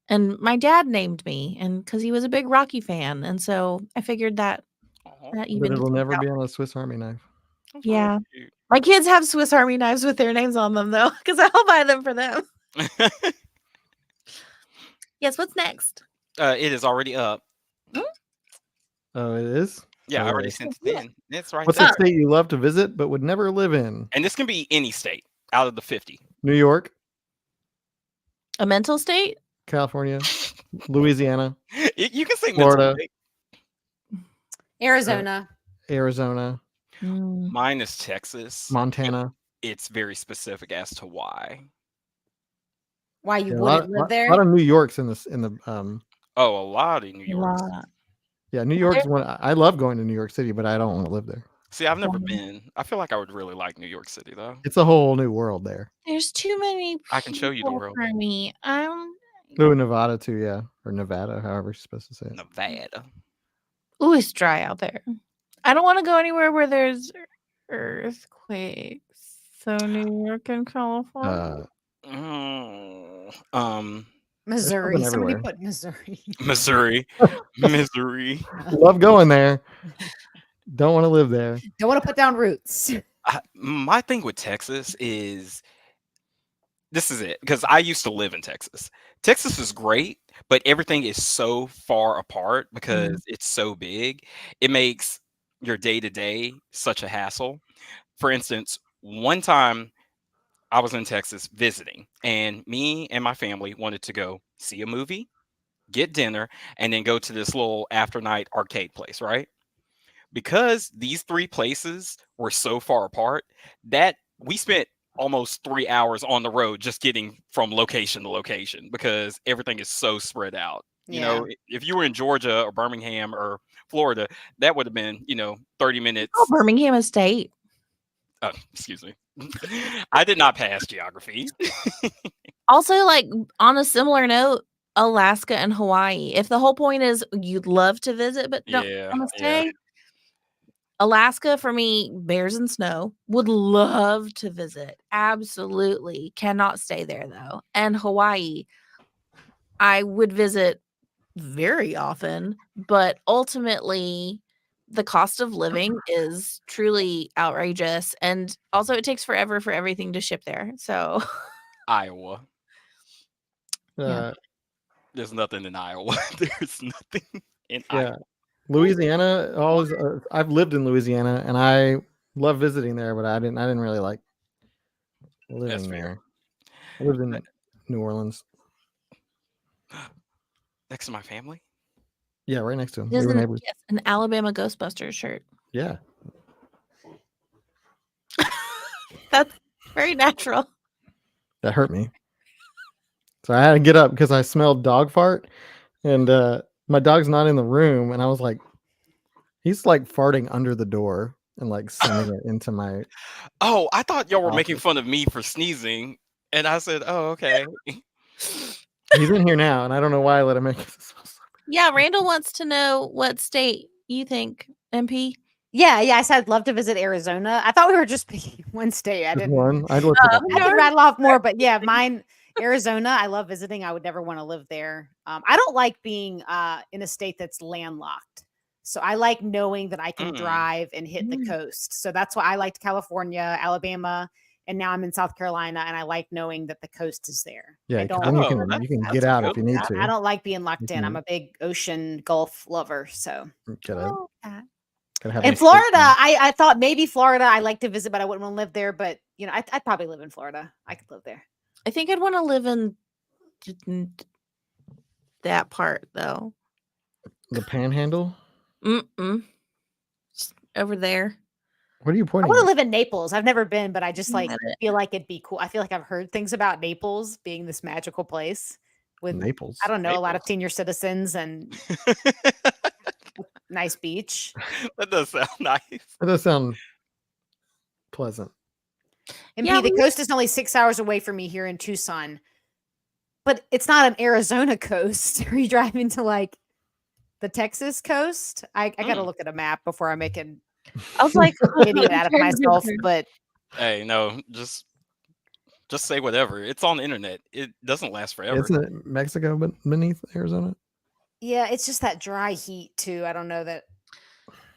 And my dad named me, and because he was a big Rocky fan, and so I figured that even it'll never be on a Swiss Army knife. Yeah, my kids have Swiss Army knives with their names on them though, because I'll buy them for them. Yes, what's next? It is already up. Oh, it is. Yeah, I already sent it in. It's right. What's the state you love to visit but would never live in? And this can be any state. out of the 50. New York, A mental state? California, Louisiana, You can say Florida. mental state. Arizona. Arizona, Mine is Texas. Montana. It's very specific as to why. Why you Yeah, wouldn't live there? A lot of New York's in the Oh, a lot of New York. Yeah, New York's one. I love going to New York City, but I don't want to live there. See, I've never been. I feel like I would really like New York City, though. It's a whole new world there. There's too many I can show you the people world. for me. Oh, Nevada too, yeah, or Nevada, however you're supposed to say it. Nevada. Ooh, it's dry out there. I don't want to go anywhere where there's earthquakes. So New York and California. Missouri. Somebody everywhere. put Missouri. Missouri. Missouri. Love going there. Don't want to live there. Don't want to put down roots. My thing with Texas is this is it, because I used to live in Texas. Texas is great, but everything is so far apart because it's so big. It makes your day to day such a hassle. For instance, one time I was in Texas visiting, and me and my family wanted to go see a movie, get dinner, and then go to this little after night arcade place, right? Because these three places were so far apart that we spent almost 3 hours on the road just getting from location to location because everything is so spread out. You know, if you were in Georgia or Birmingham or Florida, that would have been, 30 minutes. Oh, Birmingham State. Excuse me. I did not pass geography. Also, like on a similar note, Alaska and Hawaii. If the whole point is you'd love to visit but don't want to stay, Alaska for me, bears and snow. Would love to visit. Absolutely. Cannot stay there though. And Hawaii, I would visit very often, but ultimately the cost of living is truly outrageous. And also it takes forever for everything to ship there. So Iowa. Yeah. There's nothing in Iowa. There's nothing in Iowa. Louisiana, always. I've lived in Louisiana, and I love visiting there, but I didn't really like living there. I lived in New Orleans, next to my family. Yeah, right next to him. We were neighbors. Yes, an Alabama Ghostbusters shirt. Yeah, that's very natural. That hurt me, so I had to get up because I smelled dog fart, and my dog's not in the room, and I was like, he's like farting under the door and like sending it into my. Oh, I thought y'all were making fun of me for sneezing, and I said, "Oh, okay." He's in here now, and I don't know why I let him make it. Yeah, Randall wants to know what state you think, MP. Yeah. I said I'd love to visit Arizona. I thought we were just picking one state. I didn't. One. I could rattle off more, but yeah, mine. Arizona, I love visiting. I would never want to live there. I don't like being in a state that's landlocked. So I like knowing that I can drive and hit the coast. So that's why I liked California, Alabama, and now I'm in South Carolina, and I like knowing that the coast is there. Yeah, you can get out if you need to. I don't like being locked in. I'm a big ocean Gulf lover. So in Florida, I thought maybe Florida I'd like to visit, but I wouldn't want to live there. But I'd probably live in Florida. I could live there. I think I'd want to live in that part though. The Panhandle? Just over there. What are you pointing? I want to live in Naples. I've never been, but I just feel like it'd be cool. I feel like I've heard things about Naples being this magical place with Naples. I don't know, a lot of senior citizens and nice beach. That does sound nice. That does sound pleasant. And the coast is only 6 hours away from me here in Tucson, but it's not an Arizona coast. Are you driving to like the Texas coast? I got to look at a map before I make an idiot out of myself. But hey, no, just say whatever. It's on the internet. It doesn't last forever. Isn't it Mexico beneath Arizona? Yeah, it's just that dry heat too. I don't know that.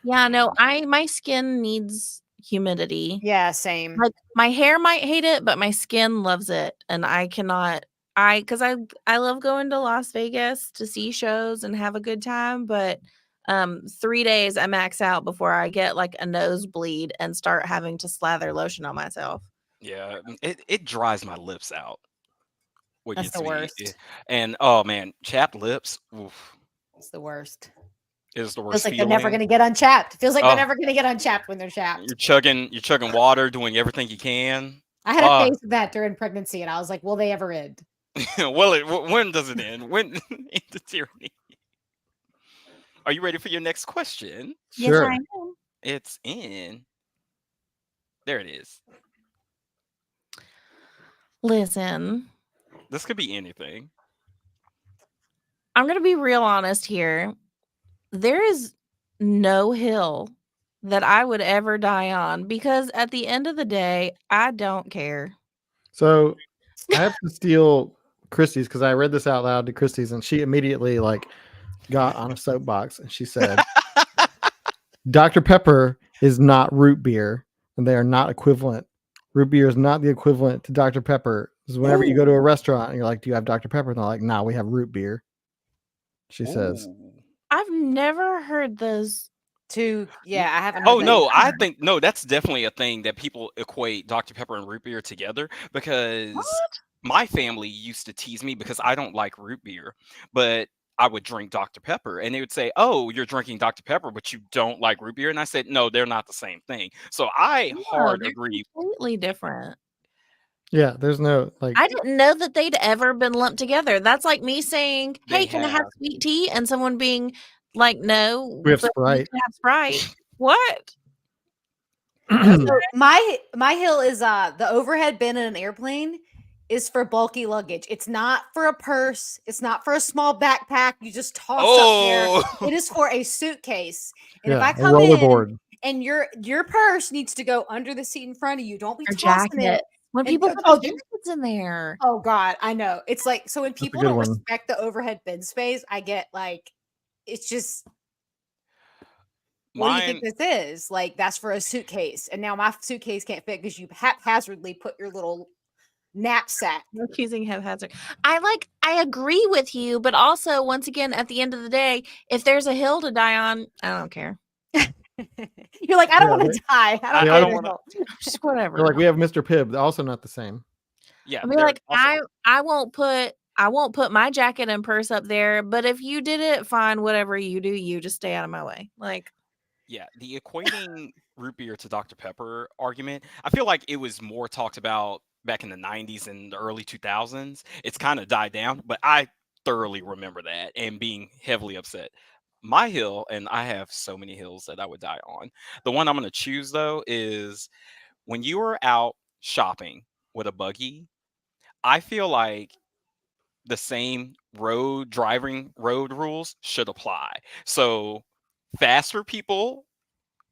Yeah, no, my skin needs humidity. Yeah, same. Like my hair might hate it, but my skin loves it, and I cannot. Because I love going to Las Vegas to see shows and have a good time, but 3 days I max out before I get like a nosebleed and start having to slather lotion on myself. Yeah, it dries my lips out. What That's gets the me, worst. and oh man, chapped lips, oof, It's the worst. is the Feels worst like they're never feeling. going to get unchapped. Feels like they're Oh, never going to get unchapped when they're chapped. you're chugging water, doing everything you can. I had a Ah, phase of that during pregnancy, and I was like, will they ever end? well, when does it end? When into tyranny? Are you ready for your next question? Yes, Sure. I am. It's in. There it is. Listen, This could be anything. I'm going to be real honest here. There is no hill that I would ever die on because at the end of the day, I don't care. So I have to steal Christie's because I read this out loud to Christie's, and she immediately got on a soapbox and she said, "Dr. Pepper is not root beer, and they are not equivalent. Root beer is not the equivalent to Dr. Pepper. Because whenever you go to a restaurant and you're like, 'Do you have Dr. Pepper?' And they're like, 'No, we have root beer.'" She says. Ooh. I've never heard those. Yeah, I haven't. Oh heard no, that. I think no, that's definitely a thing that people equate Dr. Pepper and root beer together because my family used to tease me because I don't like root beer, but I would drink Dr. Pepper and they would say, "Oh, you're drinking Dr. Pepper, but you don't like root beer." And I said, "No, they're not the same thing." So I No, hard they're agree. completely different. Yeah, there's no I didn't know that they'd ever been lumped together. That's like me saying, They "Hey, can I have have. sweet tea?" and someone being like, "No, We have but you Sprite. can have Sprite." What? So my hill is the overhead bin in an airplane is for bulky luggage. It's not for a purse. It's not for a small backpack you just toss up there. Oh, It is for a suitcase. And if Yeah, I a come in rollerboard. and your purse needs to go under the seat in front of you, don't be Or tossing jacket. it. When And people put oh, their jackets in there. oh God, I know. It's like so when That's a people good don't one. respect the overhead bin space, I get like it's just what do you think mine. this is? Like that's for a suitcase, and now my suitcase can't fit because you haphazardly put your little knapsack. Accusing haphazard. I agree with you, but also once again, at the end of the day, if there's a hill to die on, I don't care. You're like, I don't Yeah, want to die. I don't I care. don't to want to. help. Just whatever. They're like, we have Mr. Pibb, also not the same. Yeah, I mean, they're like also. I won't put my jacket and purse up there, but if you did it, fine, whatever you do, you just stay out of my way. Like, Yeah, the equating root beer to Dr. Pepper argument, I feel like it was more talked about back in the 90s and the early 2000s. It's kind of died down, but I thoroughly remember that and being heavily upset. My hill, and I have so many hills that I would die on. The one I'm going to choose, though, is when you are out shopping with a buggy, I feel like the same road rules should apply. So faster people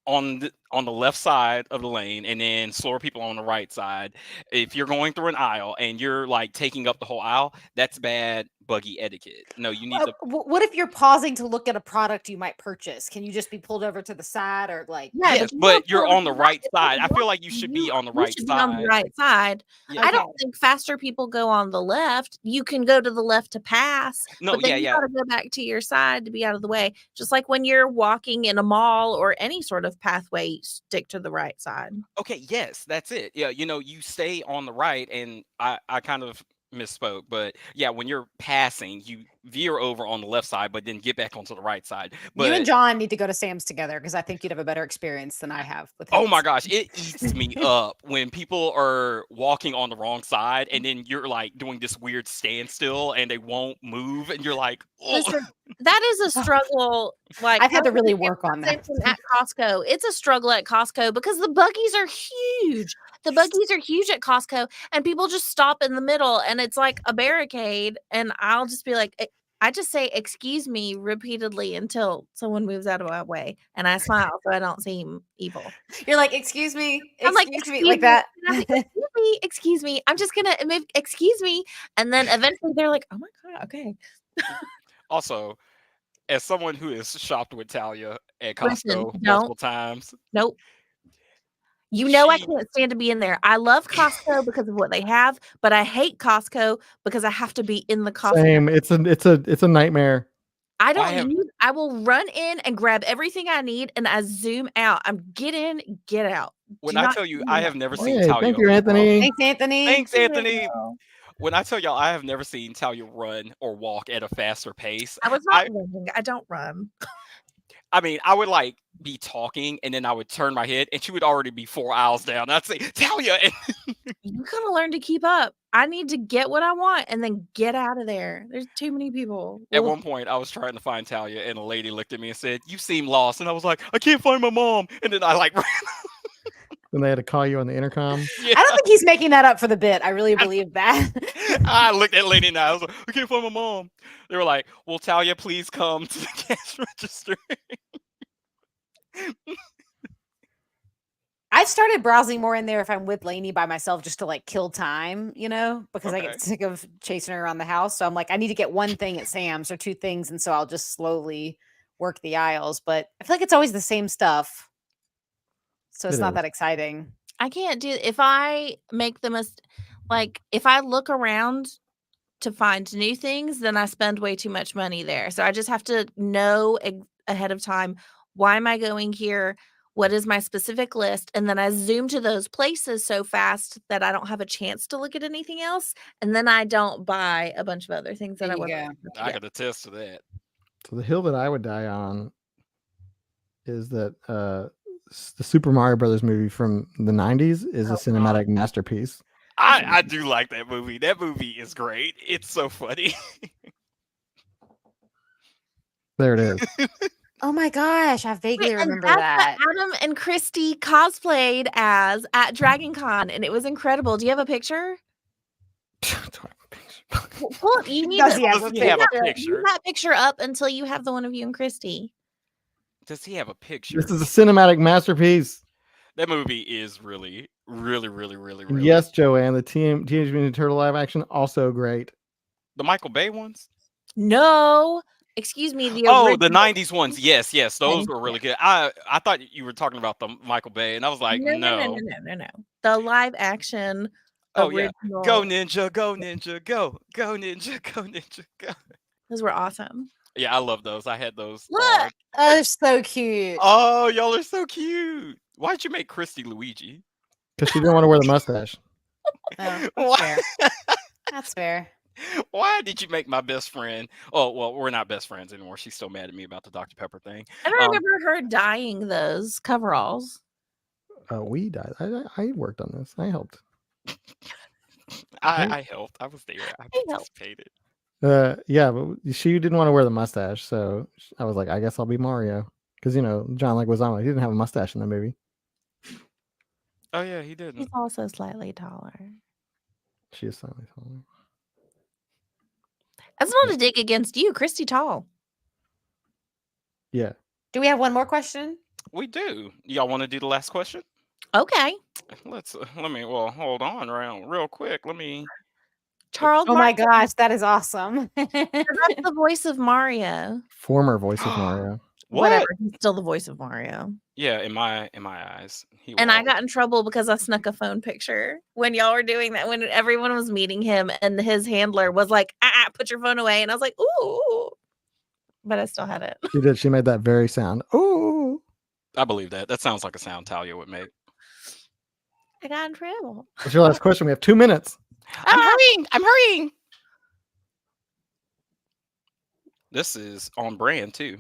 on the left side of the lane and then slower people on the right side. If you're going through an aisle and you're like taking up the whole aisle, that's bad buggy etiquette. No, you need to. What if you're pausing to look at a product you might purchase? Can you just be pulled over to the side or like? yeah, Yes, you but don't you're pull over on to the the right if side. I you feel want, like you should be on the you right should be on the side. right side. Yeah. I Okay. don't think faster people go on the left. You can go to the left to pass, No, but then yeah, you yeah. got to go back to your side to be out of the way. Just like when you're walking in a mall or any sort of pathway, stick to the right side. Okay, yes, that's it. Yeah, you stay on the right, and I kind of misspoke, but yeah, when you're passing, you veer over on the left side, but then get back onto the right side. You and But John need to go to Sam's together because I think you'd have a better experience than I have with oh my his. gosh, it eats me up when people are walking on the wrong side, and then you're like doing this weird standstill, and they won't move, and you're like, oh. Listen, that is a struggle. Like I've had to I was really in work on that. at Costco. It's a struggle at Costco because the buggies are huge. The buggies are huge at Costco, and people just stop in the middle, and it's like a barricade. And I'll just be like, I just say "excuse me" repeatedly until someone moves out of my way, and I smile so I don't seem evil. You're like, excuse me, I'm like, excuse me, "Excuse like me," that. and I'm like, "Excuse me, excuse me. I'm just gonna move. Excuse me," and then eventually they're like, "Oh my god, okay." Also, as someone who has shopped with Talia at Listen, Costco don't. multiple times, Nope. You know I she can't stand to be in there. I love Costco because of what they have, but I hate Costco because I have to be in the Costco. Same. It's a nightmare. I don't use. I will run in and grab everything I need, and I zoom out. I'm get in, get out. When I tell you, I have never seen Hey, Talia. thank you, Anthony. Thanks, Anthony. Thanks, Anthony. When I tell y'all, I have never seen Talia run or walk at a faster pace. I was not running. I don't run. I mean, I would like be talking, and then I would turn my head, and she would already be 4 aisles down. I'd say, Talia. You gotta learn to keep up. I need to get what I want and then get out of there. There's too many people. At one point, I was trying to find Talia, and a lady looked at me and said, "You seem lost." And I was like, "I can't find my mom." And then I like ran. Then they had to call you on the intercom. Yeah. I don't think he's making that up for the bit. I really believe that. I looked at lady and I was like, "I can't find my mom." They were like, "Well, Talia, please come to the cash register." I've started browsing more in there if I'm with Lainey by myself just to like kill time, you know, because I get sick of chasing her around the house. So I'm like, I need to get one thing at Sam's or two things. And so I'll just slowly work the aisles. But I feel like it's always the same stuff. So it's not that exciting. I can't do if I make the like if I look around to find new things, then I spend way too much money there. So I just have to know ahead of time, why am I going here? What is my specific list? And then I zoom to those places so fast that I don't have a chance to look at anything else. And then I don't buy a bunch of other things that I want. I could attest to that. So the hill that I would die on is that the Super Mario Brothers movie from the 90s is a cinematic masterpiece. I do like that movie. That movie is great. It's so funny. There it is. Oh my gosh, I vaguely remember that. Adam and Christy cosplayed as at Dragon Con, and it was incredible. Do you have a picture? Well, you need Does he have a picture? Leave that picture up until you have the one of you and Christy. Does he have a picture? This is a cinematic masterpiece. That movie is really. Yes, Joanne. The Teenage Mutant Ninja Turtle live action also great. The Michael Bay ones? No. Excuse me. The 90s ones. Yes, those were really good. I thought you were talking about the Michael Bay, and I was like, no. The live action. Oh original. Yeah, go ninja, go ninja, go ninja, go ninja, go. Those were awesome. Yeah, I love those. I had those. Look, they're so cute. Oh, y'all are so cute. Why'd you make Christy Luigi? Because she didn't want to wear the mustache. Oh, that's fair. That's fair. Why did you make my best friend? Oh, well, we're not best friends anymore. She's still mad at me about the Dr. Pepper thing. I don't remember her dyeing those coveralls. We died. I worked on this. I helped. I helped. I was there. I participated. Yeah, but she didn't want to wear the mustache, so I was like, I guess I'll be Mario. Because, John Leguizamo, he didn't have a mustache in the movie. Oh, yeah, he didn't. He's also slightly taller. She is slightly taller. That's not a dig against you. Christy tall. Yeah. Do we have one more question? We do. Y'all want to do the last question? Okay. Hold on real quick. Charles. Oh my gosh, that is awesome. That's the voice of Mario. Former voice of Mario. Whatever. He's still the voice of Mario. Yeah, in my eyes. I got in trouble because I snuck a phone picture when y'all were doing that, when everyone was meeting him and his handler was like, put your phone away. And I was like, ooh. But I still had it. She did. She made that very sound. Ooh. I believe that. That sounds like a sound Talia would make. I got in trouble. What's your last question? We have 2 minutes. I'm hurrying. This is on brand too.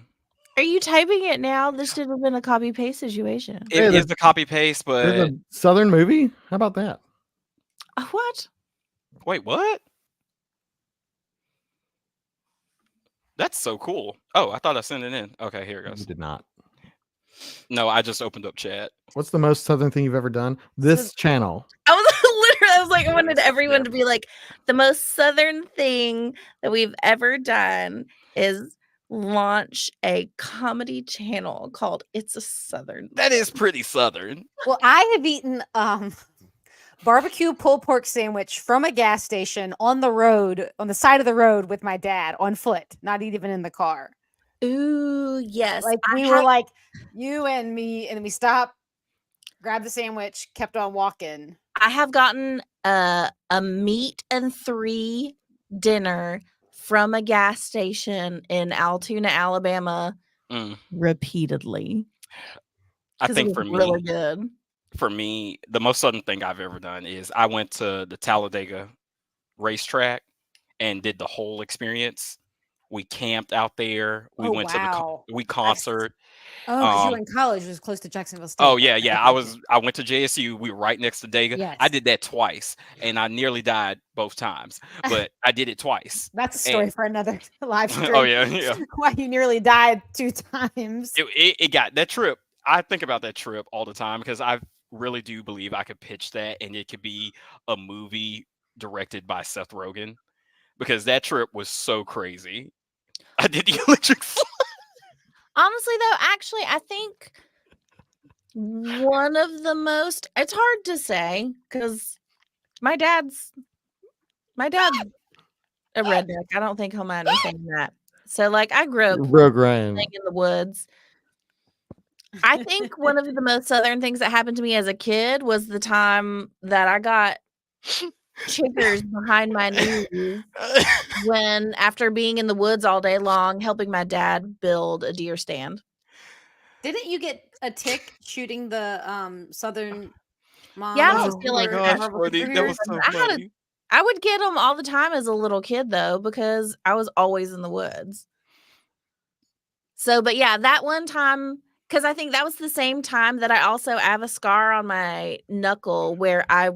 Are you typing it now? This should have been a copy paste situation. It is the copy paste, but there's a Southern movie. How about that? What? Wait, what? That's so cool. Oh, I thought I sent it in. Okay, here it goes. You did not. No, I just opened up chat. What's the most Southern thing you've ever done? This channel. I was like, I wanted everyone to be like, the most Southern thing that we've ever done is launch a comedy channel called It's a Southern. That is pretty Southern. Well, I have eaten barbecue pulled pork sandwich from a gas station on the side of the road with my dad on foot, not even in the car. Ooh, yes. Like we were like you and me, and we stopped, grabbed the sandwich, kept on walking. I have gotten a meat and 3 dinner from a gas station in Altoona, Alabama, Mm. repeatedly. I 'Cause it think was for really me, good. the most Southern thing I've ever done is I went to the Talladega racetrack and did the whole experience. We camped out there. We Oh, went to the wow. concert. Oh, because you were in college. It was close to Jacksonville State. Oh yeah, Okay, yeah. got you. I went to JSU. We were right next to Dega. Yes. I did that twice, and I nearly died both times, but I did it twice. That's a story for another live stream. Oh yeah, yeah. Why you nearly died 2 times. It got that trip. I think about that trip all the time because I really do believe I could pitch that, and it could be a movie directed by Seth Rogen because that trip was so crazy. I did the electric slide. Honestly, though, actually, I think one of the most, it's hard to say because my dad's a redneck. I don't think he'll mind me saying that. So, like, I grew up Rogue Ryan. playing in the woods. I think one of the most Southern things that happened to me as a kid was the time that I got chiggers behind my knees when, after being in the woods all day long, helping my dad build a deer stand. Didn't you get a tick shooting the Southern mom? Yeah, I don't feel like gosh, Brody, that was so funny. I would get them all the time as a little kid, though, because I was always in the woods. So, but yeah, that one time, because I think that was the same time that I also have a scar on my knuckle where I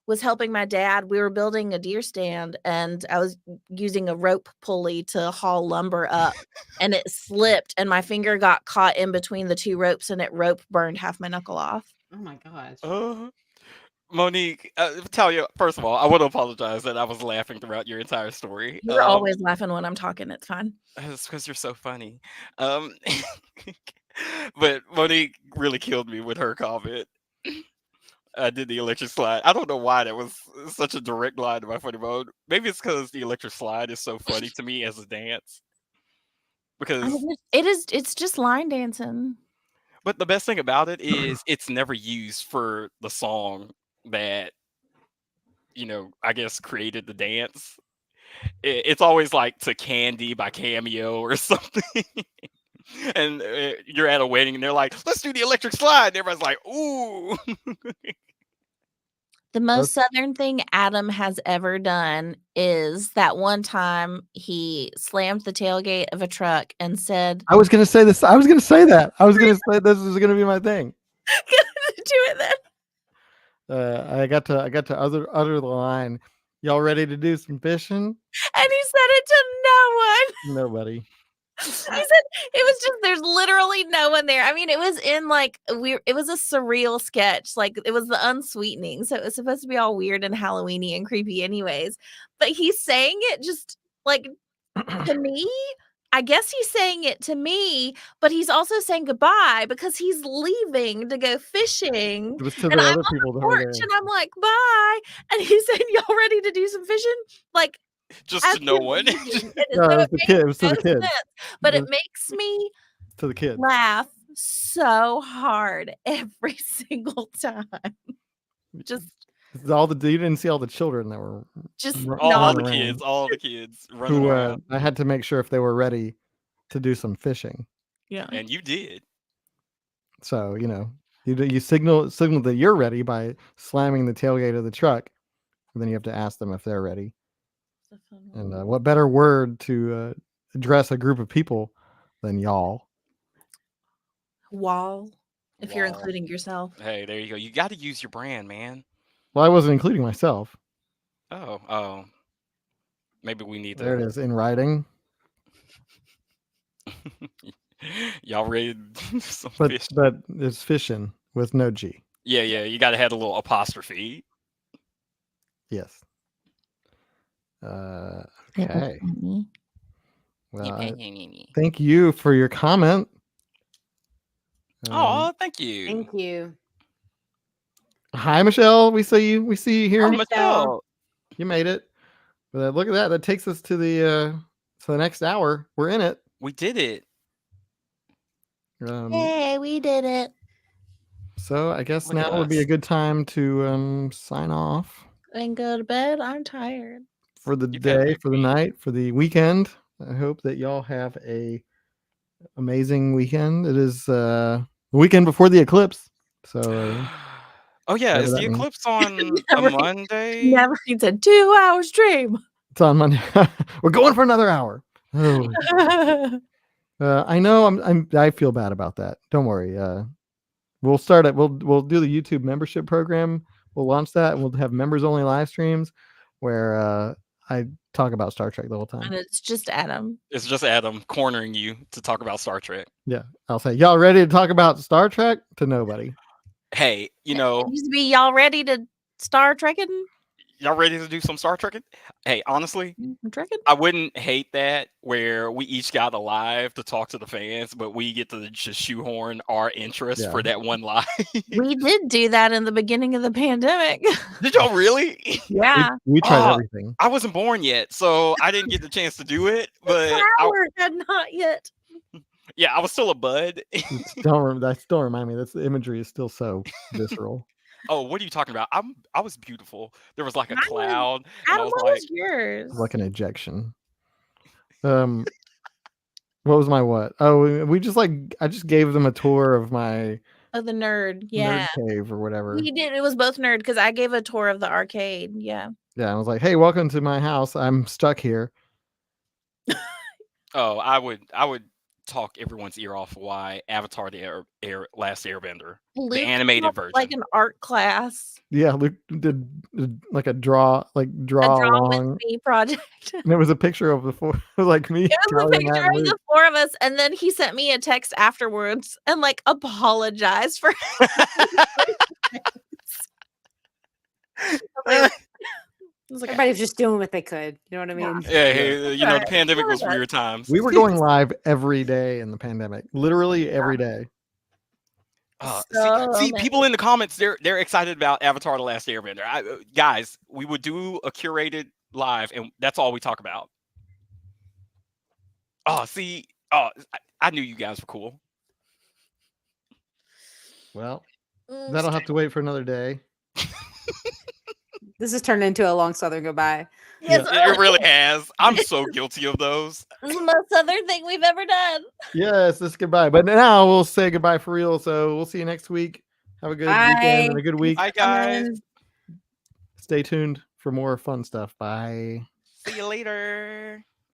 was helping my dad. We were building a deer stand, and I was using a rope pulley to haul lumber up, and it slipped, and my finger got caught in between the 2 ropes, and it rope burned half my knuckle off. Oh my gosh. Monique, Talia, first of all, I want to apologize that I was laughing throughout your entire story. You're always laughing when I'm talking. It's fine. It's because you're so funny. But Monique really killed me with her comment. I did the electric slide. I don't know why that was such a direct line to my funny mode. Maybe it's because the electric slide is so funny to me as a dance. Because it's just line dancing. But the best thing about it is it's never used for the song that, I guess created the dance. It's always like to Candy by Cameo or something. And you're at a wedding and they're like, let's do the electric slide. And everybody's like, ooh. The most Southern thing Adam has ever done is that one time he slammed the tailgate of a truck and said, I was going to say this. I was going to say that. I was going to say this is going to be my thing. Do it then. I got to utter the line. Y'all ready to do some fishing? And he said it to no one. Nobody. He said it was just, there's literally no one there. I mean, it was in like it was a surreal sketch. Like it was the unsweetening. So it was supposed to be all weird and Halloweeny and creepy anyways. But he's saying it just like to me. I guess he's saying it to me, but he's also saying goodbye because he's leaving to go fishing. It was to the other people that were there. And I'm like, bye. And he's saying, y'all ready to do some fishing? Like, just to no one. No, it was the kid. It was to the kid. But it makes me to the kid laugh so hard every single time. Just you didn't see all the children that were just all the kids running around. I had to make sure if they were ready to do some fishing. Yeah, and you did. So you signal that you're ready by slamming the tailgate of the truck, and then you have to ask them if they're ready. And what better word to address a group of people than y'all? Wall, if you're including yourself. Hey, there you go. You got to use your brand, man. Well, I wasn't including myself. Oh. Maybe we need There it is in writing. Y'all ready? But it's fishing with no G. Yeah. You got to have a little apostrophe. Yes. Okay. Well, thank you for your comment. Thank you. Thank you. Hi, Michelle. We see you here. Oh, Michelle. You made it. But look at that. That takes us to the next hour. We're in it. We did it. Hey, we did it. So I guess now would be a good time to sign off And go to bed. I'm tired. for the You got day, big for the feet. night, for the weekend. I hope that y'all have a amazing weekend. It is the weekend before the eclipse. So Oh yeah, whatever is that the means. eclipse on a Never- Monday? Never needs a 2-hour stream. It's on Monday. We're going for another hour. Oh. I know I feel bad about that. Don't worry. We'll start it. We'll do the YouTube membership program. We'll launch that and we'll have members only live streams where I talk about Star Trek the whole time. And it's just Adam. It's just Adam cornering you to talk about Star Trek. Yeah. I'll say, y'all ready to talk about Star Trek? To nobody. Hey, you It know, used to be y'all ready to Star Trekking? y'all ready to do some Star Trek? Hey, honestly, Trekking? I wouldn't hate that where we each got a live to talk to the fans, but we get to just shoehorn our interest for that one live. We did do that in the beginning of the pandemic. Did y'all really? Yeah. We tried everything. I wasn't born yet, so I didn't get the chance to do it. But Flower had not yet. yeah, I was still a bud. That still remind me. The imagery is still so visceral. Oh, what are you talking about? I was beautiful. There was like a Mine was- cloud, and I Adam, was what like, was yours? Like an ejection. What was my what? Oh, we just I just gave them a tour of my Oh, the nerd. Yeah. nerd cave or whatever. We did. It was both nerd because I gave a tour of the arcade. Yeah. Yeah, I was like, "Hey, welcome to my house. I'm stuck here." oh, I would talk everyone's ear off why Avatar: The Last Airbender, Luke the animated taught, version. like an art class. Yeah, Luke did like a draw A draw along, with me project. and it was a picture of the four, like me. It was a Talia, Matt, picture and of the Luke. 4 of us, and then he sent me a text afterwards and like apologized for. Everybody was just doing what they could. You know what I mean? Yeah, hey, you know, the pandemic was weird times. We were going live every day in the pandemic, literally every day. See, people in the comments, they're excited about Avatar: The Last Airbender. Guys, we would do a curated live, and that's all we talk about. I knew you guys were cool. Well, that'll have to wait for another day. This has turned into a long Southern goodbye. Yes, It really has. I'm so guilty of those. This is the most Southern thing we've ever done. Yes, this is goodbye. But now we'll say goodbye for real. So we'll see you next week. Have a good weekend and a good week. Bye, guys. Stay tuned for more fun stuff. Bye. See you later.